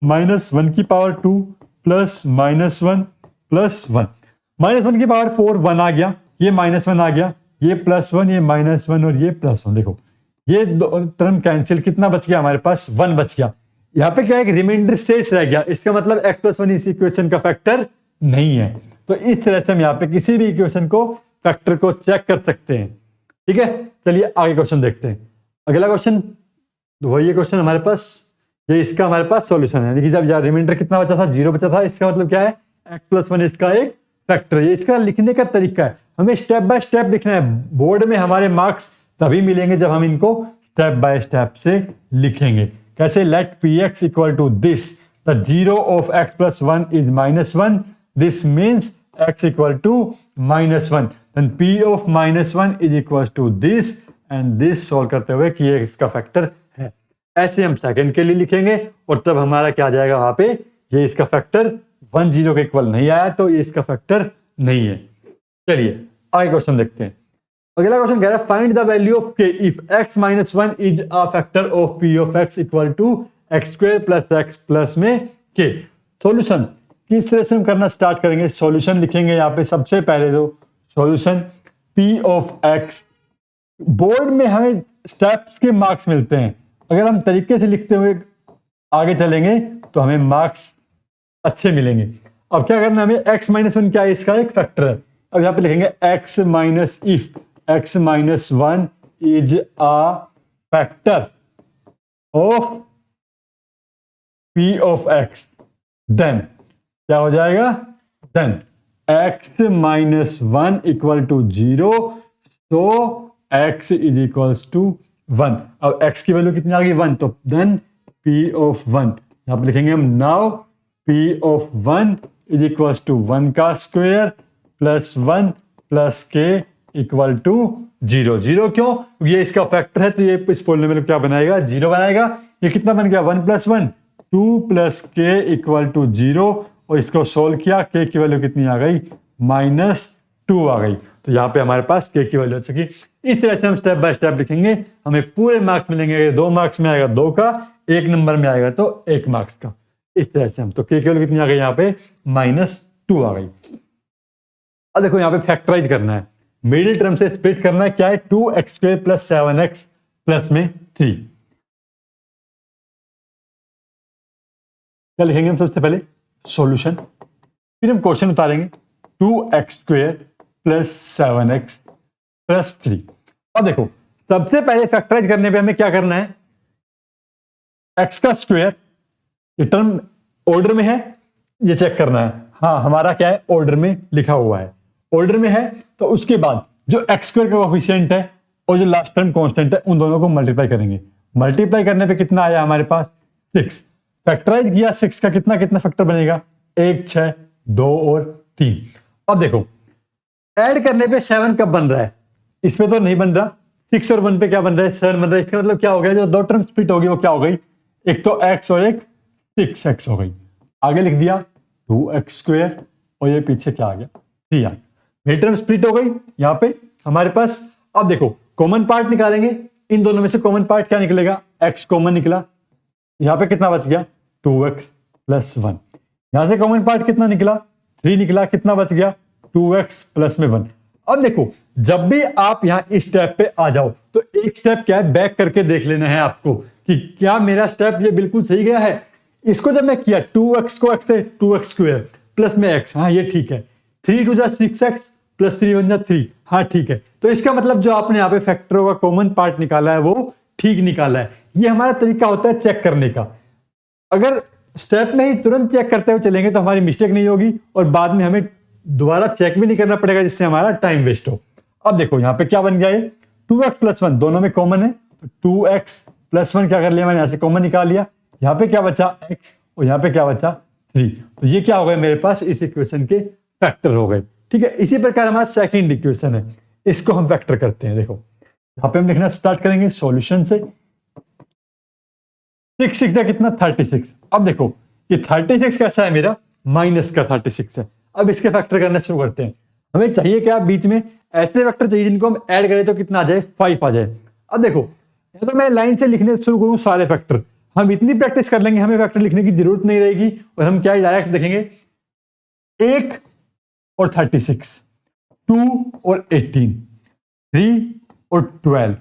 [SPEAKER 1] -1 की पावर 2 प्लस -1 प्लस 1। -1 की पावर 4 1 आ गया, ये -1 आ गया, ये +1, ये -1 और ये +1। देखो ये टर्म कैंसिल, कितना बच गया हमारे पास, 1 बच गया। यहाँ पे क्या है, रिमाइंडर शेष रह गया, इसका मतलब x प्लस 1 इस इक्वेशन का फैक्टर नहीं है। तो इस तरह से हम यहाँ पे किसी भी इक्वेशन को फैक्टर को चेक कर सकते हैं। ठीक है, चलिए आगे क्वेश्चन देखते हैं। अगला क्वेश्चन वही क्वेश्चन हमारे पास, ये इसका हमारे पास सॉल्यूशन है। देखिए जब रिमाइंडर कितना बचा था, 0 बचा था, इसका मतलब क्या है, x+1 इसका एक फैक्टर है। ये इसका लिखने का तरीका है, हमें स्टेप बाय स्टेप लिखना है। बोर्ड में हमारे मार्क्स तभी मिलेंगे जब हम इनको स्टेप बाय स्टेप से लिखेंगे। कैसे, let px equal to this, the 0 of x+1 is -1, this means x equal to -1, then p of -1 is equal to this and this, solve करते हुए कि ये इसका फैक्टर है। ऐसे हम सेकंड के लिए लिखेंगे और तब हमारा क्या आ जाएगा वहां पे, ये इसका फैक्टर 1 0 के इक्वल नहीं आया तो ये इसका फैक्टर नहीं है। चलिए आगे क्वेश्चन देखते हैं। अगला क्वेश्चन कह रहा है find the value of k if x -1 is a factor of p of x equal to x² plus x plus में k। सॉल्यूशन किस तरह से हम करना स्टार्ट करेंगे, सॉल्यूशन लिखेंगे यहाँ पे सबसे पहले तो solution p of x। Board में हमें स्टेप्स के मार्क्स मिलते हैं, अगर हम तरीके से लिखते हुए आगे चलेंगे तो हमें मार्क्स अच्छे मिलेंगे। अब क्या करना है हमें, x -1 क्या है, इसका एक फैक्टर है। अब यहां पे लिखेंगे x minus if x -1 is a factor of p of x, then क्या हो जाएगा, देन x -1 इक्वल टू 0, तो x इज इक्वल्स टू 1। अब x की वैल्यू कितनी आ गई, 1, तो देन p ऑफ 1, यहां पे लिखेंगे हम now p of 1 is equals to 1 का square plus 1 plus k equal to 0। 0 क्यों, ये इसका फैक्टर है तो ये इस पॉलिनोमियल को क्या बनाएगा, 0 बनाएगा। ये कितना बन गया, 1 + 1 2 प्लस k इक्वल टू 0, और इसको सोल्व किया, k की वैल्यू कितनी आ गई, -2 आ गई। तो यहाँ पे हमारे पास k की वैल्यू आ चुकी। इस तरह से हम स्टेप बाय स्टेप लिखेंगे, हमें पूरे मार्क्स मिलेंगे। अगर 2 मार्क्स में आएगा 2 का, 1 नंबर में आएगा तो 1 मार्क्स का। इस तरह से हम, तो k की वैल्यू कितनी आ गई, यहाँ पे -2 आ गई। अब देखो यहाँ पे फैक्टराइज करना है, मिडिल टर्म से स्प्लिट करना है। क्या है, 2x² प्लस 7x प्लस में 3। क्या लिखेंगे हम सबसे पहले, सॉल्यूशन, फिर हम क्वेश्चन उतारेंगे, 2x² प्लस 7x प्लस 3। अब देखो सबसे पहले फैक्टराइज करने पे हमें क्या करना है, x का स्क्वायर, ये टर्म ऑर्डर में है, ये चेक करना है। हाँ हमारा क्या है, ऑर्डर में लिखा हुआ है, ऑर्डर में है, तो उसके बाद जो x² का कोफिशिएंट है और जो लास्ट टर्म कांस्टेंट है, उन दोनों को मल्टीप्लाई करेंगे। मल्टीप्लाई करने पे कितना आया हमारे पास, 6। फैक्टराइज किया, 6 का कितना कितना फैक्टर बनेगा, 1 6 2 और 3। अब देखो ऐड करने पे 7 कब बन रहा है, इसमें तो नहीं बन रहा। 6 और 1 पे क्या बन रहा है, 7 बन रहा है। इसका मतलब क्या हो गया, जो 2 टर्म स्प्लिट होगी वो क्या हो गई, एक तो x और एक 6x हो गई। आगे लिख दिया 2x² और ये पीछे क्या आ गया, 3 आ गया। मिड टर्म स्प्लिट हो गई यहाँ पे हमारे पास। अब देखो कॉमन पार्ट निकालेंगे, इन दोनों में से कॉमन पार्ट क्या निकलेगा, x कॉमन निकला, यहाँ पे कितना बच गया, 2x प्लस 1। यहां से कॉमन पार्ट कितना निकला, 3 निकला, कितना बच गया, 2x प्लस में 1। अब देखो जब भी आप यहां इस स्टेप पे आ जाओ तो एक स्टेप क्या है, बैक करके देख लेना है आपको कि क्या मेरा स्टेप ये बिल्कुल सही गया है। इसको जब मैं किया 2x को x से 2x² प्लस में x, हाँ ये ठीक है, 3 2 6x प्लस 3 1 3, हाँ ठीक है। तो इसका मतलब जो आपने यहाँ पे फैक्टरों का कॉमन पार्ट निकाला है वो ठीक निकाला है। ये हमारा तरीका होता है चेक करने का। अगर स्टेप में ही तुरंत चेक करते हुए चलेंगे तो हमारी मिस्टेक नहीं होगी और बाद में हमें दोबारा चेक भी नहीं करना पड़ेगा, जिससे हमारा टाइम वेस्ट हो। अब देखो यहाँ पे क्या बन गया, ये 2x प्लस 1 दोनों में कॉमन है, तो 2x प्लस 1 क्या कर लिया मैंने, यहां से कॉमन निकाल लिया। यहाँ पे क्या बचा, x, और यहाँ पे क्या बचा, 3। तो ये क्या हो गया मेरे पास, इस इक्वेशन के फैक्टर हो गए। ठीक है, इसी प्रकार हमारा सेकंड इक्वेशन है, इसको हम फैक्टर करते हैं। देखो यहाँ पे हम लिखना स्टार्ट करेंगे सॉल्यूशन से। 6 6 कितना, 36। अब देखो ये 36 कैसा है मेरा, माइनस का 36 है। अब इसके फैक्टर करना शुरू करते हैं। हमें चाहिए क्या, बीच में ऐसे वेक्टर चाहिए जिनको हम ऐड करें तो कितना आ जाए, 5 आ जाए। अब देखो या तो मैं लाइन से लिखने शुरू करूं सारे फैक्टर, हम इतनी प्रैक्टिस कर लेंगे हमें फैक्टर लिखने की जरूरत नहीं रहेगी, और हम क्या डायरेक्ट देखेंगे 1 और 36, 2 और 18, 3 और 12,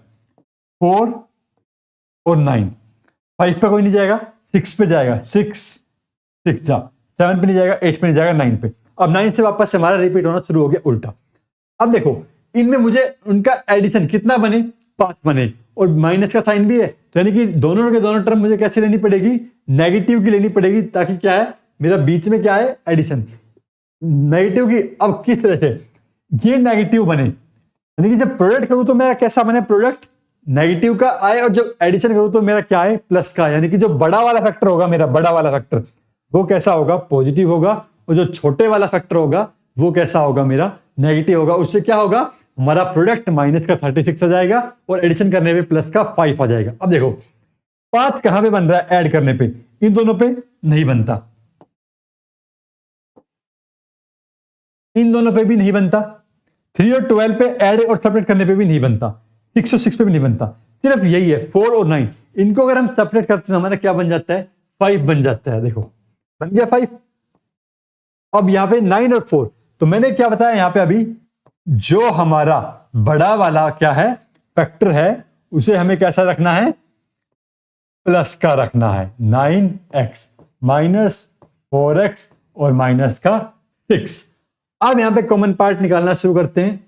[SPEAKER 1] 4 और 9। 5 पे कोई नहीं जाएगा, 6 पे जाएगा, 6 6 जा, 7 पे नहीं जाएगा, 8 पे नहीं जाएगा, 9 पे। अब 9 से वापस से हमारा रिपीट होना शुरू हो गया उल्टा। अब देखो इनमें मुझे उनका एडिशन कितना बने, 5 बने, और माइनस का साइन भी है, तो यानी कि दोनों के दोनों टर्म मुझे कैसे लेनी पड़ेगी, नेगेटिव की लेनी पड़ेगी, ताकि क्या है मेरा बीच में क्या है एडिशन नेगेटिव की। अब किस तरह से ये नेगेटिव बने, यानी कि जब प्रोडक्ट करूं तो मेरा कैसा बने, प्रोडक्ट नेगेटिव का आए, और जब एडिशन करूं तो मेरा क्या है प्लस का, यानी कि जो बड़ा वाला फैक्टर होगा मेरा, बड़ा वाला फैक्टर वो कैसा होगा, पॉजिटिव होगा, और जो छोटे वाला फैक्टर होगा वो कैसा होगा मेरा नेगेटिव होगा। उससे क्या होगा, हमारा प्रोडक्ट माइनस का 36 आ जाएगा और एडिशन करने पे प्लस का 5 आ जाएगा। अब देखो 5 कहां पे बन रहा है, ऐड करने पे, इन दोनों पे नहीं बनता, इन दोनों पे भी नहीं बनता, 3 और 12 पे ऐड और सेपरेट करने पे भी नहीं बनता, 6 और 6 पे भी नहीं बनता, सिर्फ यही है 4 और 9। इनको अगर हम सेपरेट करते हैं हमारा क्या बन जाता है, 5 बन जाता है। देखो बन गया 5। अब यहां पे 9 और 4, तो मैंने क्या बताया यहां पे अभी, जो हमारा बड़ा वाला क्या है फैक्टर है उसे हमें कैसा रखना है, प्लस का रखना है। 9x माइनस 4x और माइनस का 6। अब यहां पे कॉमन पार्ट निकालना शुरू करते हैं।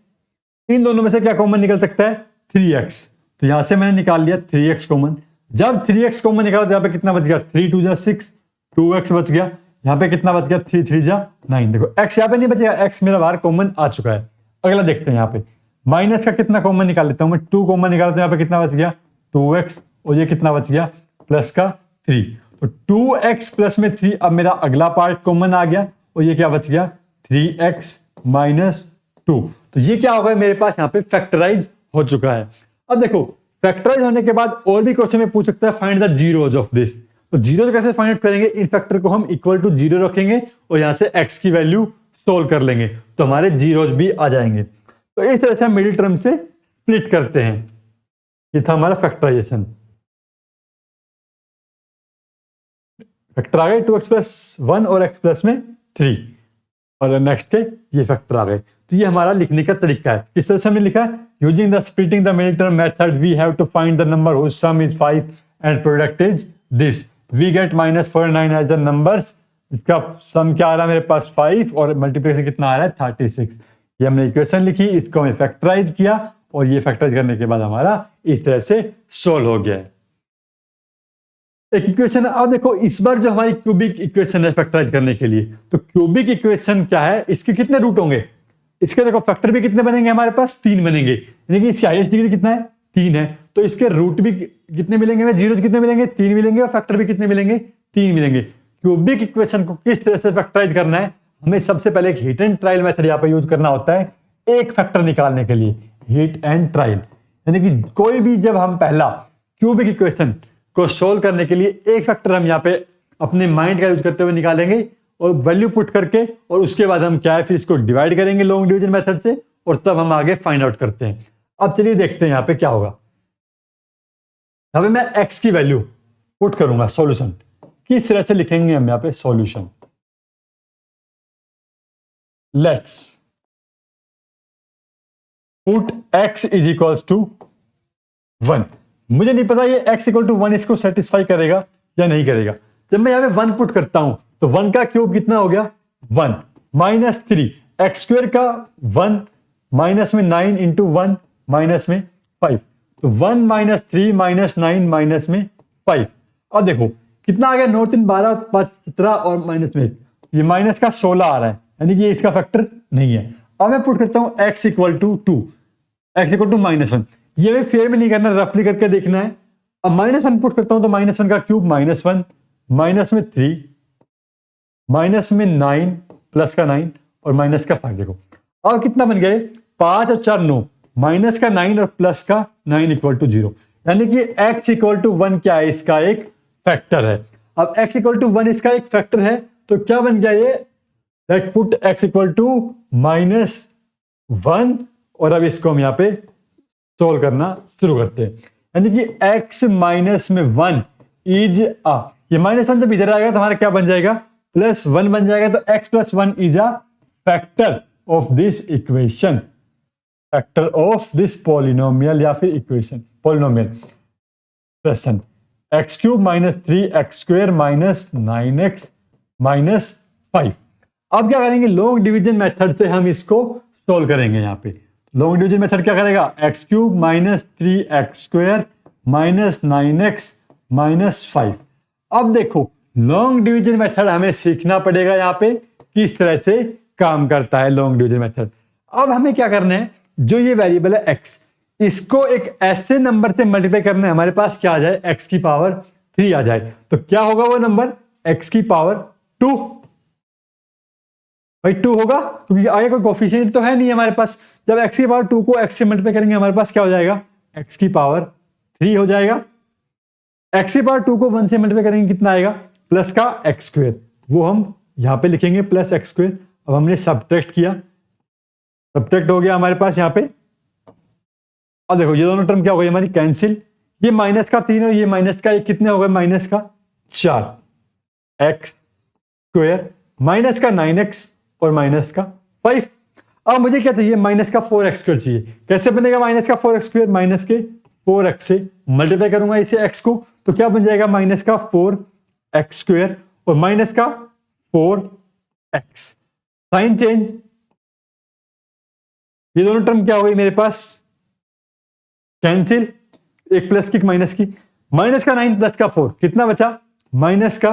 [SPEAKER 1] इन दोनों में से क्या कॉमन निकल सकता है, 3x, तो यहां से मैंने निकाल लिया 3x कॉमन। जब 3x कॉमन निकाला तो यहां पे कितना बच गया, 3 2 6, 2x बच गया, यहां पे कितना बच गया, 3 3 9। देखो x यहां पे नहीं बचेगा, x मेरा बाहर कॉमन आ चुका है। अगला देखते हैं, यहां पे माइनस का कितना कॉमन निकाल लेता हूं मैं, 2 कॉमन निकाला तो यहां पे कितना बच गया 2x, और ये कितना बच गया प्लस का 3, तो 2x प्लस में 3। अब मेरा अगला पार्ट कॉमन आ गया और ये क्या बच गया 3x माइनस 2, तो ये क्या होगा मेरे पास यहाँ पे फैक्टराइज हो चुका है। अब देखो फैक्टराइज होने के बाद और भी क्वेश्चन में पूछ सकता है find the zeros of this, तो जीरो कैसे फाइंड आउट करेंगे, इन फैक्टर को हम इक्वल टू 0 रखेंगे और यहां से x की वैल्यू सोल्व कर लेंगे तो हमारे जीरोज भी आ जाएंगे। तो इस तरह से हम मिडिल टर्म से स्प्लिट करते हैं। ये था हमारा फैक्टराइजेशन। फैक्टर आ गए 2x प्लस 1 और x प्लस में 3, और नेक्स्ट के ये फैक्टर आ गए। तो ये हमारा लिखने का तरीका है। किस तरह से हमने लिखा है, using the splitting the middle term method we have to find the number whose sum is 5 and product is this, we get -49 as the numbers. इसका सम क्या आ रहा है मेरे पास 5 और मल्टीप्लिकेशन कितना आ रहा है 36। ये हमने इक्वेशन लिखी, इसको हमने फैक्टराइज किया और ये फैक्टराइज करने के बाद हमारा इस तरह से सोल्व हो गया है एक इक्वेशन। अब देखो इस बार जो हमारी क्यूबिक इक्वेशन है फैक्टराइज करने के लिए, तो क्यूबिक इक्वेशन क्या है, इसके कितने रूट होंगे, इसके देखो फैक्टर भी कितने बनेंगे हमारे पास 3 बनेंगे, यानी कि इसकी हाईएस्ट डिग्री कितना है 3 है, तो इसके रूट भी कितने मिलेंगे हमें, जीरो कितने मिलेंगे 3 मिलेंगे, और फैक्टर भी कितने मिलेंगे 3 मिलेंगे। क्यूबिक इक्वेशन को किस तरह से फैक्टराइज करना है, हमें सबसे पहले एक हीट एंड ट्रायल मेथड यहाँ पे यूज करना होता है एक फैक्टर निकालने के लिए, हीट एंड ट्रायल। यानी कि कोई भी जब हम पहला क्यूबिक इक्वेशन को सोल्व करने के लिए एक फैक्टर हम यहाँ पे अपने माइंड का यूज करते हुए निकालेंगे और वैल्यू पुट करके, और उसके बाद हम क्या है फिर इसको डिवाइड करेंगे लॉन्ग डिवीजन मेथड से, और तब हम आगे फाइंड आउट करते हैं। अब चलिए देखते हैं यहाँ पे क्या होगा। यहाँ पे मैं x की वैल्यू पुट करूंगा, सॉल्यूशन किस तरह से लिखेंगे हम यहाँ पे solution, let's put x is equals to 1। मुझे नहीं पता ये x इक्वल टू 1 इसको सेटिस्फाई करेगा या नहीं करेगा। जब मैं यहाँ पे 1 पुट करता हूं तो 1 का क्यूब कितना हो गया 1 माइनस 3, एक्स स्क्वायर का 1 माइनस में 9 इंटू 1 माइनस में 5, तो 1 माइनस 3 माइनस 9 माइनस में 5। अब देखो कितना आ गया 9 3 12 5 17 और माइनस में 1, ये माइनस का 16 आ रहा है, यानी कि ये इसका फैक्टर नहीं है। अब मैं पुट करता हूं x equal to 2, x equal to -1, ये भी फेयर में नहीं करना, रफली करके देखना है। अब -1 पुट करता हूं तो -1 का क्यूब -1 माइनस में 3 माइनस में 9 प्लस का 9 और माइनस का 5। देखो अब कितना बन गया 5 और 4 9, माइनस का 9 और प्लस का 9 इक्वल टू 0, यानी कि x इक्वल टू 1 क्या है, इसका एक फैक्टर है। अब x इक्वल टू 1 इसका एक फैक्टर है, तो क्या बन गया ये, let put x equal to -1, और अब इसको हम यहां पे सोल्व करना शुरू करते हैं। यानी कि x माइनस में 1 इज a, ये -1 जब इधर आएगा तो हमारा क्या बन जाएगा +1 बन जाएगा, तो x plus 1 is a factor of this equation, factor of this polynomial या फिर इक्वेशन पॉलिनोमियल प्रश्न x cube minus 3x square minus 9x minus 5। अब क्या करेंगे, लॉन्ग डिवीजन मेथड से हम इसको सोल्व करेंगे। यहाँ पे लॉन्ग डिवीजन मेथड क्या करेगा, x cube minus 3x square -9x -5। अब देखो लॉन्ग डिवीजन मेथड हमें सीखना पड़ेगा यहाँ पे किस तरह से काम करता है लॉन्ग डिवीजन मेथड। अब हमें क्या करना है, जो ये वेरिएबल है x, इसको एक ऐसे नंबर से मल्टीप्लाई करना है हमारे पास क्या आ जाए, x की पावर 3 आ जाए। तो क्या होगा वो नंबर, x की पावर 2। भाई 2 होगा क्योंकि आगे कोई कोफिशिएंट तो है नहीं हमारे पास। जब x की पावर 2 को x से मल्टीप्लाई करेंगे हमारे पास क्या हो जाएगा, x की पावर 3 हो जाएगा। x की पावर 2 को 1 से मल्टीप्लाई करेंगे कितना आएगा, प्लस का x स्क्वायर, वो हम यहां पे लिखेंगे प्लस x स्क्वायर। अब हमने सब्ट्रैक्ट किया, सब्ट्रैक्ट हो गया हमारे पास यहाँ पे। अब देखो ये दोनों टर्म क्या हो गई हमारी, कैंसिल। ये माइनस का 3 और ये माइनस का 1 कितने हो गए, माइनस का 4 x स्क्वायर माइनस का 9x और माइनस का 5। अब मुझे क्या चाहिए, माइनस का 4x स्क्वायर चाहिए। कैसे बनेगा माइनस का 4x स्क्वायर, माइनस के 4x से मल्टीप्लाई करूंगा इसे x को, तो क्या बन जाएगा माइनस का 4x स्क्वायर और माइनस का 4x। साइन चेंज, ये दोनों टर्म क्या हो गई मेरे पास, कैंसिल। एक प्लस की माइनस की, माइनस का 9 प्लस का 4 कितना बचा, माइनस का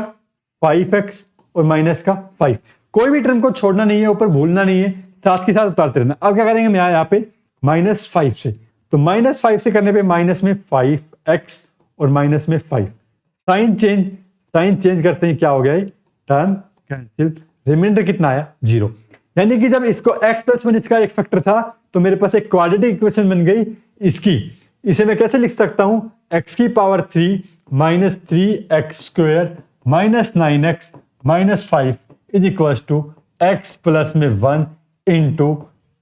[SPEAKER 1] 5x और माइनस का 5। कोई भी टर्म को छोड़ना नहीं है, ऊपर भूलना नहीं है, साथ के साथ उतारते रहना। अब क्या करेंगे हम यहाँ पे -5 से, तो -5 से करने पे माइनस में 5x और माइनस में 5। साइन चेंज, साइन चेंज करते हैं क्या हो गया, टर्म कैंसिल, रिमाइंडर कितना आया 0। यानी कि जब इसको x + 1 इसका एक फैक्टर था तो मेरे पास एक क्वाड्रेटिक इक्वेशन बन गई इसकी। इसे मैं कैसे लिख सकता हूं, x की power 3 -3x square -9x -5 is equal to x + में 1 इंटू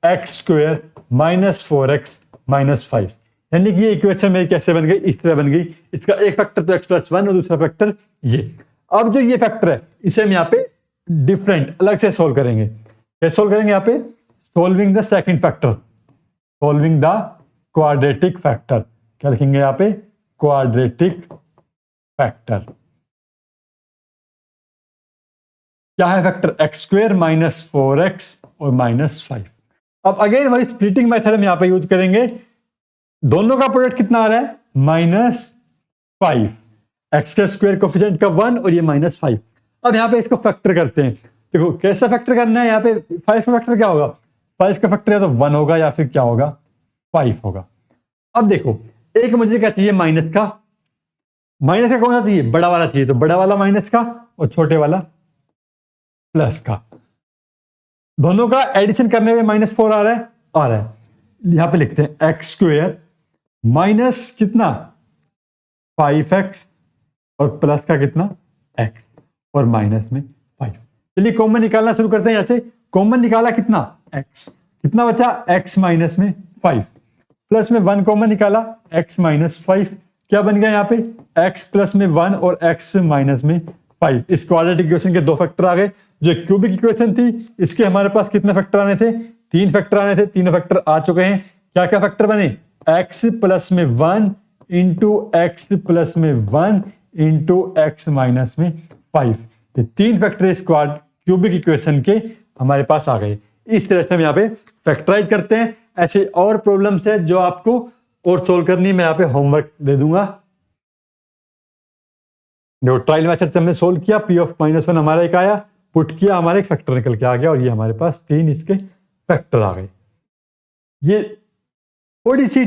[SPEAKER 1] x स्क्वायर -4x -5। यानी कि ये इक्वेशन मेरी कैसे बन गई, इस तरह बन गई। इसका एक फैक्टर तो x + 1 और दूसरा फैक्टर ये। अब जो ये फैक्टर है इसे हम यहाँ पे डिफरेंट अलग से सोल्व करेंगे। कैसे सोल्व करेंगे, यहाँ पे solving the second factor, solving the quadratic factor. क्या लिखेंगे यहाँ पे, क्वाड्रेटिक फैक्टर। क्या है फैक्टर, x स्क्वायर -4x और -5। अब अगेन वही स्प्लिटिंग मेथड हम यहाँ पे यूज करेंगे। दोनों का प्रोडक्ट कितना आ रहा है, -5, x का स्क्वायर कोफिशिएंट का 1 और ये -5। अब यहाँ पे इसको फैक्टर करते हैं। देखो कैसा फैक्टर करना है, यहाँ पे 5 का फैक्टर क्या होगा, 5 का फैक्टर या तो 1 होगा या फिर क्या होगा 5 होगा। अब देखो एक मुझे क्या चाहिए, माइनस का कौन सा चाहिए, बड़ा वाला चाहिए, तो बड़ा वाला माइनस का और छोटे वाला प्लस का। दोनों का एडिशन करने में -4 आ रहा है। यहां पे लिखते हैं x स्क्वायर माइनस कितना 5x और प्लस का कितना x और माइनस में 5। चलिए कॉमन निकालना शुरू करते हैं। यहां से कॉमन निकाला कितना x, कितना बचा x माइनस में 5, प्लस में 1 कॉमन निकाला x -5। क्या बन गया यहाँ पे, x प्लस में 1 और x माइनस में 5। इस क्वाड्रेटिक इक्वेशन के 2 फैक्टर आ गए। जो क्यूबिक इक्वेशन थी इसके हमारे पास कितने फैक्टर आने थे, 3 फैक्टर आने थे, तीनों फैक्टर आ चुके हैं। क्या क्या फैक्टर बने, x प्लस में 1 इंटू एक्स प्लस में 1 इंटू एक्स माइनस में 5। ये 3 फैक्टर इस क्यूबिक इक्वेशन के हमारे पास आ गए। इस तरह से हम यहाँ पे फैक्टराइज करते हैं। ऐसे और प्रॉब्लम्स है जो आपको और सोल्व करनी, मैं यहाँ पे होमवर्क दे दूंगा। जो ट्रायल मेथड से हमने सोल्व किया, p ऑफ -1 हमारा एक आया, पुट किया, हमारा एक फैक्टर निकल के आ गया और ये हमारे पास 3 इसके फैक्टर आ गए। ये थोड़ी सी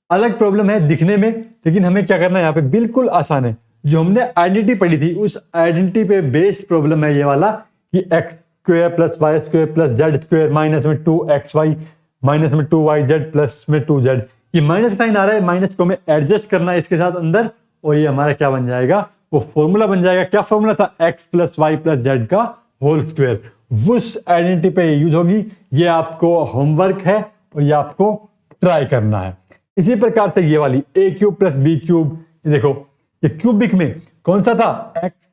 [SPEAKER 1] अलग प्रॉब्लम है दिखने में, लेकिन हमें क्या करना है यहाँ पे बिल्कुल आसान है। जो हमने आइडेंटिटी पढ़ी थी उस आइडेंटिटी पे बेस्ड प्रॉब्लम है ये वाला कि x square plus y square plus z square minus में 2xy माइनस में 2yz प्लस में 2z। ये माइनस साइन आ रहा है, माइनस को हमें एडजस्ट करना है इसके साथ अंदर, और ये हमारा क्या बन जाएगा, वो फॉर्मूला बन जाएगा। क्या फॉर्मूला था, x plus y plus z का होल स्क्वायर। उस आइडेंटिटी पे यूज होगी। ये आपको होमवर्क है और ये आपको ट्राई करना है। इसी प्रकार से ये वाली a cube plus b cube, देखो ये क्यूबिक में कौन सा था, x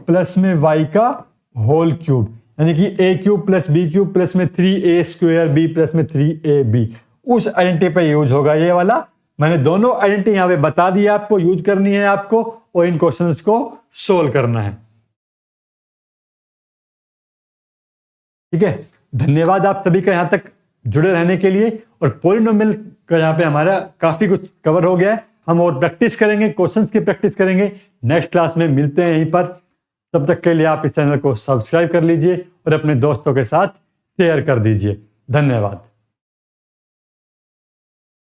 [SPEAKER 1] प्लस में y का होल क्यूब, यानी कि a cube plus b cube plus में 3a स्क्वायर b प्लस में 3ab। उस आइडेंटिटी पे यूज होगा ये वाला। मैंने दोनों आइडेंटिटी यहां पे बता दिया, आपको यूज करनी है आपको, और इन क्वेश्चंस को सोल्व करना है। ठीक है, धन्यवाद आप सभी का यहां तक जुड़े रहने के लिए। और पॉलिनोमियल का यहाँ पे हमारा काफी कुछ कवर हो गया है। हम और प्रैक्टिस करेंगे, क्वेश्चंस की प्रैक्टिस करेंगे। नेक्स्ट क्लास में मिलते हैं यहीं पर। तब तक के लिए आप इस चैनल को सब्सक्राइब कर लीजिए और अपने दोस्तों के साथ शेयर कर दीजिए। धन्यवाद।